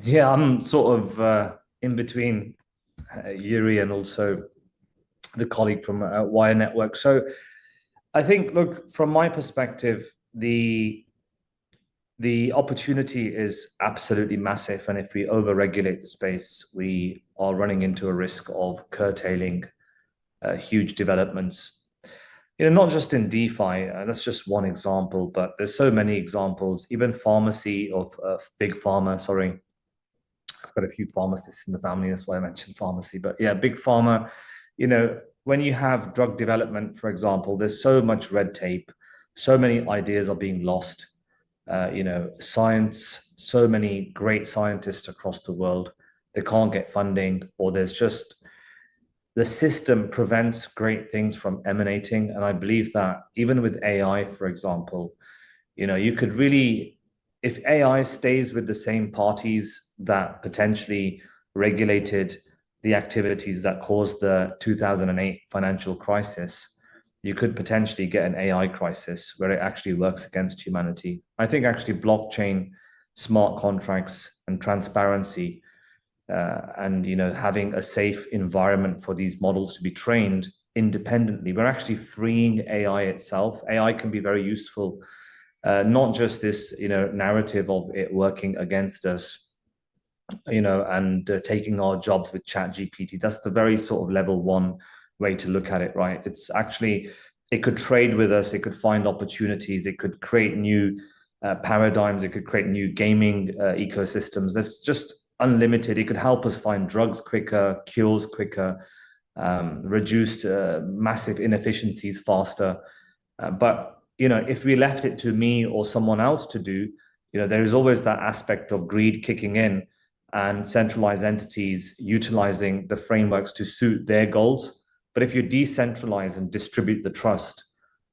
Yeah, I'm sort of in between Yuri and also the colleague from Wire Network. So I think, look, from my perspective, the opportunity is absolutely massive. And if we over-regulate the space, we are running into a risk of curtailing huge developments. Not just in DeFi, that's just one example, but there's so many examples, even pharmacy of big pharma, sorry. I've got a few pharmacists in the family, that's why I mentioned pharmacy. But yeah, big pharma, when you have drug development, for example, there's so much red tape, so many ideas are being lost. Science, so many great scientists across the world, they can't get funding, or there's just, the system prevents great things from emanating. And I believe that even with AI, for example, you could really, if AI stays with the same parties that potentially regulated the activities that caused the 2008 financial crisis, you could potentially get an AI crisis where it actually works against humanity. I think actually blockchain, smart contracts, and transparency, and having a safe environment for these models to be trained independently, we're actually freeing AI itself. AI can be very useful, not just this narrative of it working against us, and taking our jobs with ChatGPT. That's the very sort of level one way to look at it, right? It's actually, it could trade with us, it could find opportunities, it could create new paradigms, it could create new gaming ecosystems. There's just unlimited. It could help us find drugs quicker, cures quicker, reduce massive inefficiencies faster. But if we left it to me or someone else to do, there is always that aspect of greed kicking in, and centralized entities utilizing the frameworks to suit their goals. But if you decentralize and distribute the trust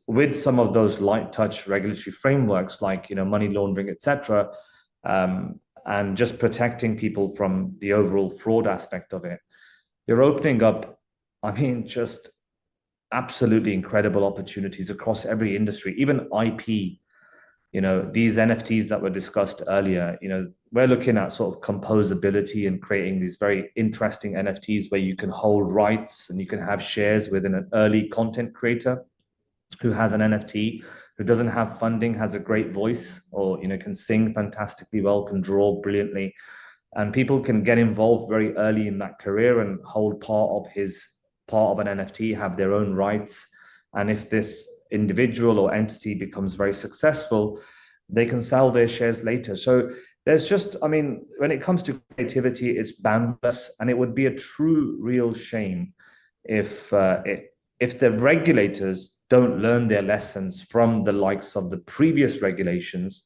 with some of those light touch regulatory frameworks, like money laundering, etc., and just protecting people from the overall fraud aspect of it, you're opening up, just absolutely incredible opportunities across every industry, even IP. These NFTs that were discussed earlier, we're looking at sort of composability and creating these very interesting NFTs where you can hold rights and you can have shares within an early content creator who has an NFT, who doesn't have funding, has a great voice, or can sing fantastically well, can draw brilliantly, and people can get involved very early in that career and hold part of an NFT, have their own rights. And if this individual or entity becomes very successful, they can sell their shares later. So there's just, when it comes to creativity, it's boundless, and it would be a true, real shame if the regulators don't learn their lessons from the likes of the previous regulations,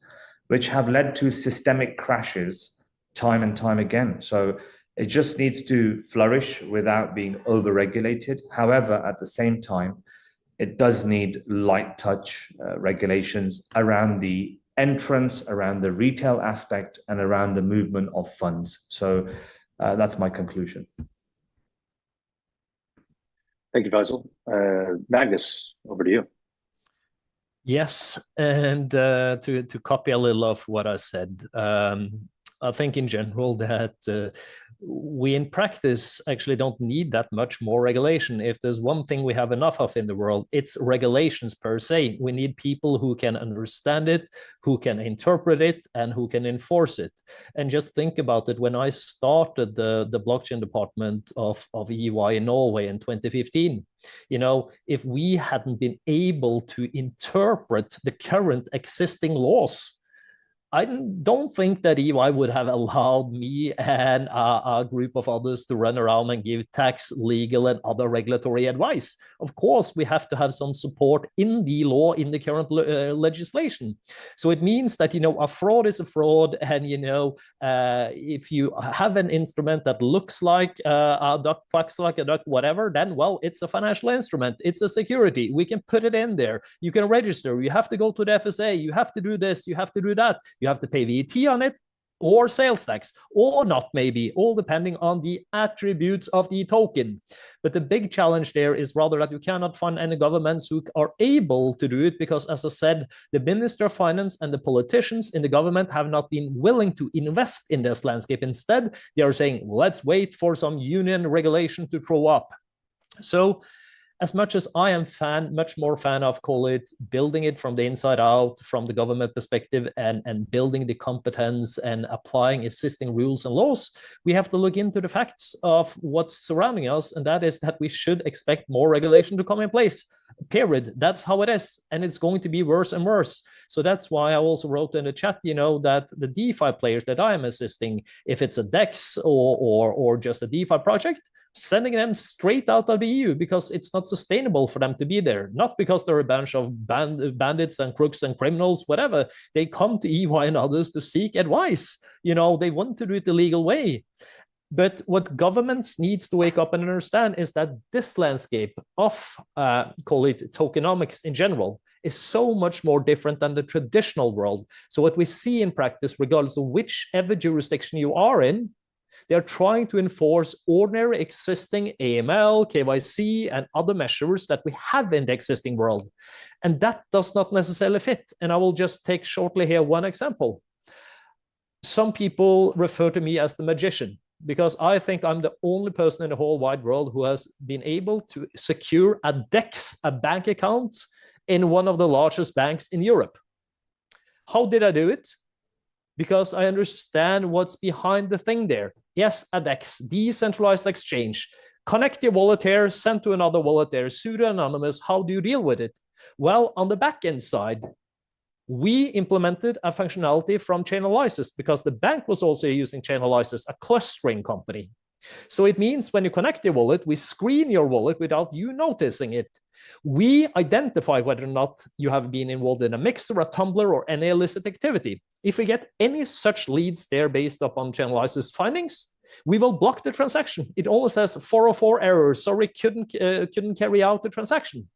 which have led to systemic crashes time and time again. So it just needs to flourish without being over-regulated. However, at the same time, it does need light touch regulations around the entrance, around the retail aspect, and around the movement of funds. So that's my conclusion. Thank you, Faisal. Magnus, over to you. Yes, and to copy a little of what I said, I think in general that we in practice actually don't need that much more regulation. If there's one thing we have enough of in the world, it's regulations per se. We need people who can understand it, who can interpret it, and who can enforce it. And just think about it, when I started the blockchain department of EY in Norway in 2015, you know, if we hadn't been able to interpret the current existing laws, I don't think that EY would have allowed me and a group of others to run around and give tax, legal, and other regulatory advice. Of course, we have to have some support in the law, in the current legislation. So it means that, you know, a fraud is a fraud. And, you know, if you have an instrument that looks like a duck, quacks like a duck, whatever, then, well, it's a financial instrument. It's a security. We can put it in there. You can register. You have to go to the FSA. You have to do this. You have to do that. You have to pay VAT on it, or sales tax, or not, maybe, all depending on the attributes of the token. But the big challenge there is rather that you cannot find any governments who are able to do it, because, as I said, the Minister of Finance and the politicians in the government have not been willing to invest in this landscape. Instead, they are saying, let's wait for some union regulation to throw up. So as much as I am much more fan of, call it, building it from the inside out, from the government perspective, and building the competence and applying existing rules and laws, we have to look into the facts of what's surrounding us, and that is that we should expect more regulation to come in place, period. That's how it is, and it's going to be worse and worse. So that's why I also wrote in the chat, you know, that the DeFi players that I am assisting, if it's a DEX or just a DeFi project, sending them straight out of the EU, because it's not sustainable for them to be there. Not because they're a bunch of bandits and crooks and criminals, whatever. They come to EY and others to seek advice. You know, they want to do it the legal way. But what governments needs to wake up and understand is that this landscape of, call it, tokenomics in general, is so much more different than the traditional world. So what we see in practice, regardless of whichever jurisdiction you are in, they're trying to enforce ordinary existing AML, KYC, and other measures that we have in the existing world. And that does not necessarily fit. And I will just take shortly here one example. Some people refer to me as the magician, because I think I'm the only person in the whole wide world who has been able to secure a DEX, a bank account, in one of the largest banks in Europe. How did I do it? Because I understand what's behind the thing there. Yes, a DEX, decentralized exchange. Connect your wallet here, send to another wallet there, pseudo-anonymous. How do you deal with it? Well, on the back-end side, we implemented a functionality from Chainalysis, because the bank was also using Chainalysis, a clustering company. So it means when you connect your wallet, we screen your wallet without you noticing it. We identify whether or not you have been involved in a mixer, a tumbler, or any illicit activity. If we get any such leads there based upon Chainalysis findings, we will block the transaction. It always says 404 error, sorry, couldn't carry out the transaction.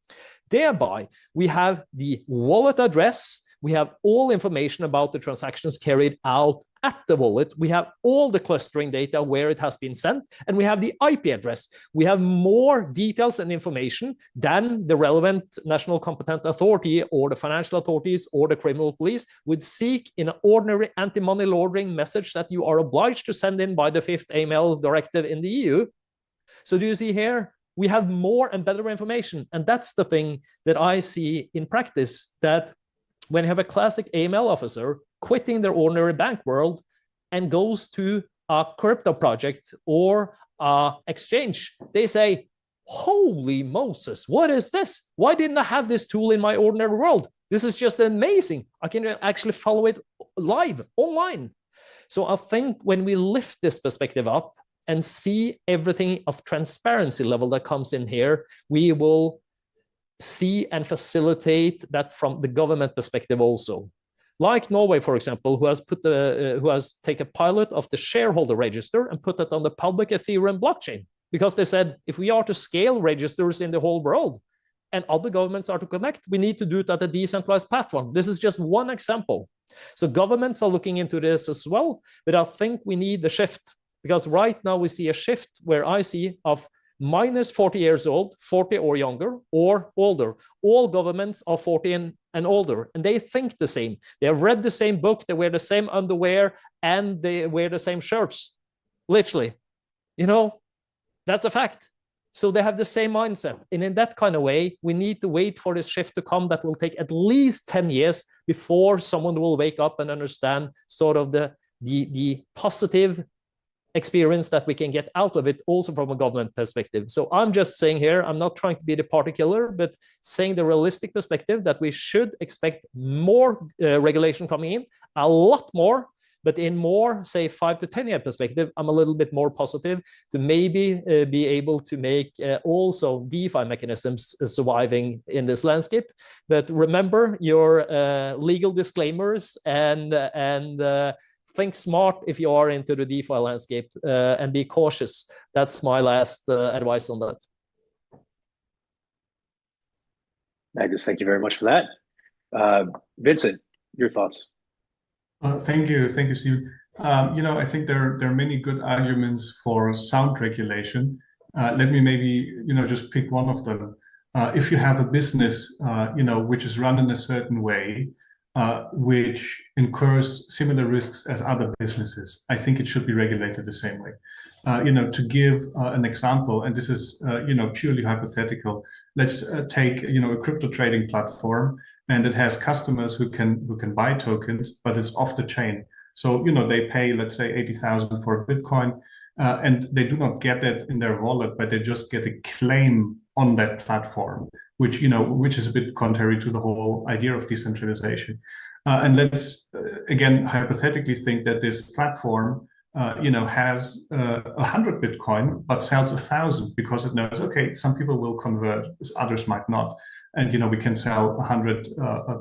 Thereby, we have the wallet address, we have all information about the transactions carried out at the wallet. We have all the clustering data where it has been sent, and we have the IP address. We have more details and information than the relevant national competent authority or the financial authorities or the criminal police would seek in an ordinary anti-money laundering message that you are obliged to send in by the 5th AML directive in the EU. So do you see here? We have more and better information. And that's the thing that I see in practice, that when you have a classic AML officer quitting their ordinary bank world and goes to a crypto project or a exchange, they say, holy Moses, what is this? Why didn't I have this tool in my ordinary world? This is just amazing. I can actually follow it live, online. So I think when we lift this perspective up and see everything of transparency level that comes in here, we will see and facilitate that from the government perspective also. Like Norway, for example, who has taken a pilot of the shareholder register and put it on the public Ethereum blockchain, because they said, if we are to scale registers in the whole world and other governments are to connect, we need to do it at a decentralized platform. This is just one example. So governments are looking into this as well, but I think we need the shift, because right now we see a shift where I see of minus 40 years old, 40 or younger, or older. All governments are 40 and older, and they think the same. They have read the same book, they wear the same underwear, and they wear the same shirts, literally. You know, that's a fact. So they have the same mindset. And in that kind of way, we need to wait for this shift to come that will take at least 10 years before someone will wake up and understand sort of the positive experience that we can get out of it, also from a government perspective. So I'm just saying here, I'm not trying to be the party killer, but saying the realistic perspective that we should expect more regulation coming in, a lot more, but in more, say, 5 to 10 year perspective, I'm a little bit more positive to maybe be able to make also DeFi mechanisms surviving in this landscape. But remember your legal disclaimers and think smart if you are into the DeFi landscape, and be cautious. That's my last advice on that. Magnus, thank you very much for that. Vincent, your thoughts? Thank you, Steve. I think there are many good arguments for sound regulation. Let me maybe just pick one of them. If you have a business which is run in a certain way, which incurs similar risks as other businesses, I think it should be regulated the same way. To give an example, and this is purely hypothetical. Let's take a crypto trading platform, and it has customers who can buy tokens, but it's off the chain. So they pay, let's say, 80,000 for a Bitcoin, and they do not get that in their wallet, but they just get a claim on that platform, which is a bit contrary to the whole idea of decentralization. And let's again hypothetically think that this platform has 100 Bitcoin, but sells 1,000 because it knows, okay, some people will convert, others might not. And we can sell 100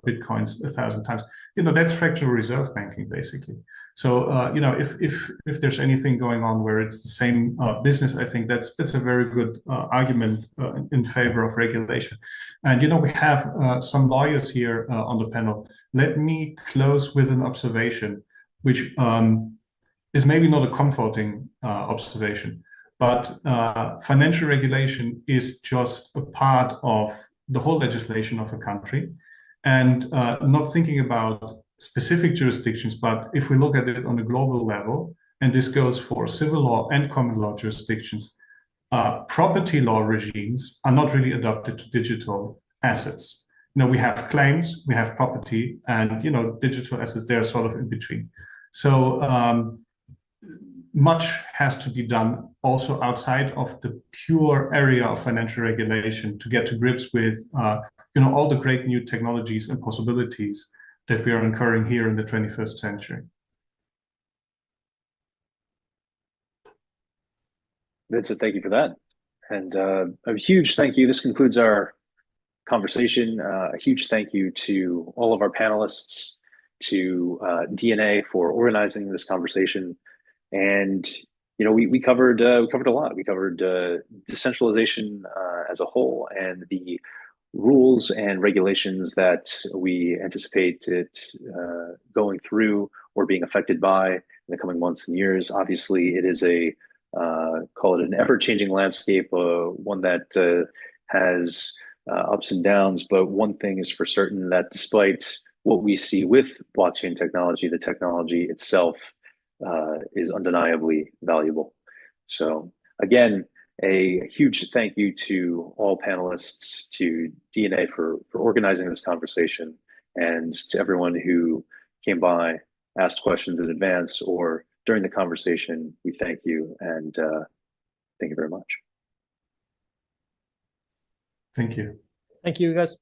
Bitcoins 1,000 times. That's fractional reserve banking, basically. So if there's anything going on where it's the same business, I think that's a very good argument in favor of regulation. And we have some lawyers here on the panel. Let me close with an observation, which is maybe not a comforting observation, but financial regulation is just a part of the whole legislation of a country, and not thinking about specific jurisdictions, but if we look at it on a global level, and this goes for civil law and common law jurisdictions, property law regimes are not really adapted to digital assets. We have claims, we have property, and digital assets, they're sort of in between. So much has to be done also outside of the pure area of financial regulation to get to grips with all the great new technologies and possibilities that we are incurring here in the 21st century. Vincent, thank you for that. And a huge thank you. This concludes our conversation. A huge thank you to all of our panelists, to DNA for organizing this conversation. And we covered a lot. We covered decentralization as a whole, and the rules and regulations that we anticipate it going through or being affected by in the coming months and years. Obviously, it is a call it an ever-changing landscape, one that has ups and downs. But one thing is for certain, that despite what we see with blockchain technology, the technology itself is undeniably valuable. So again, a huge thank you to all panelists, to DNA for organizing this conversation, and to everyone who came by, asked questions in advance or during the conversation. We thank you, and thank you very much. Thank you. Thank you, guys.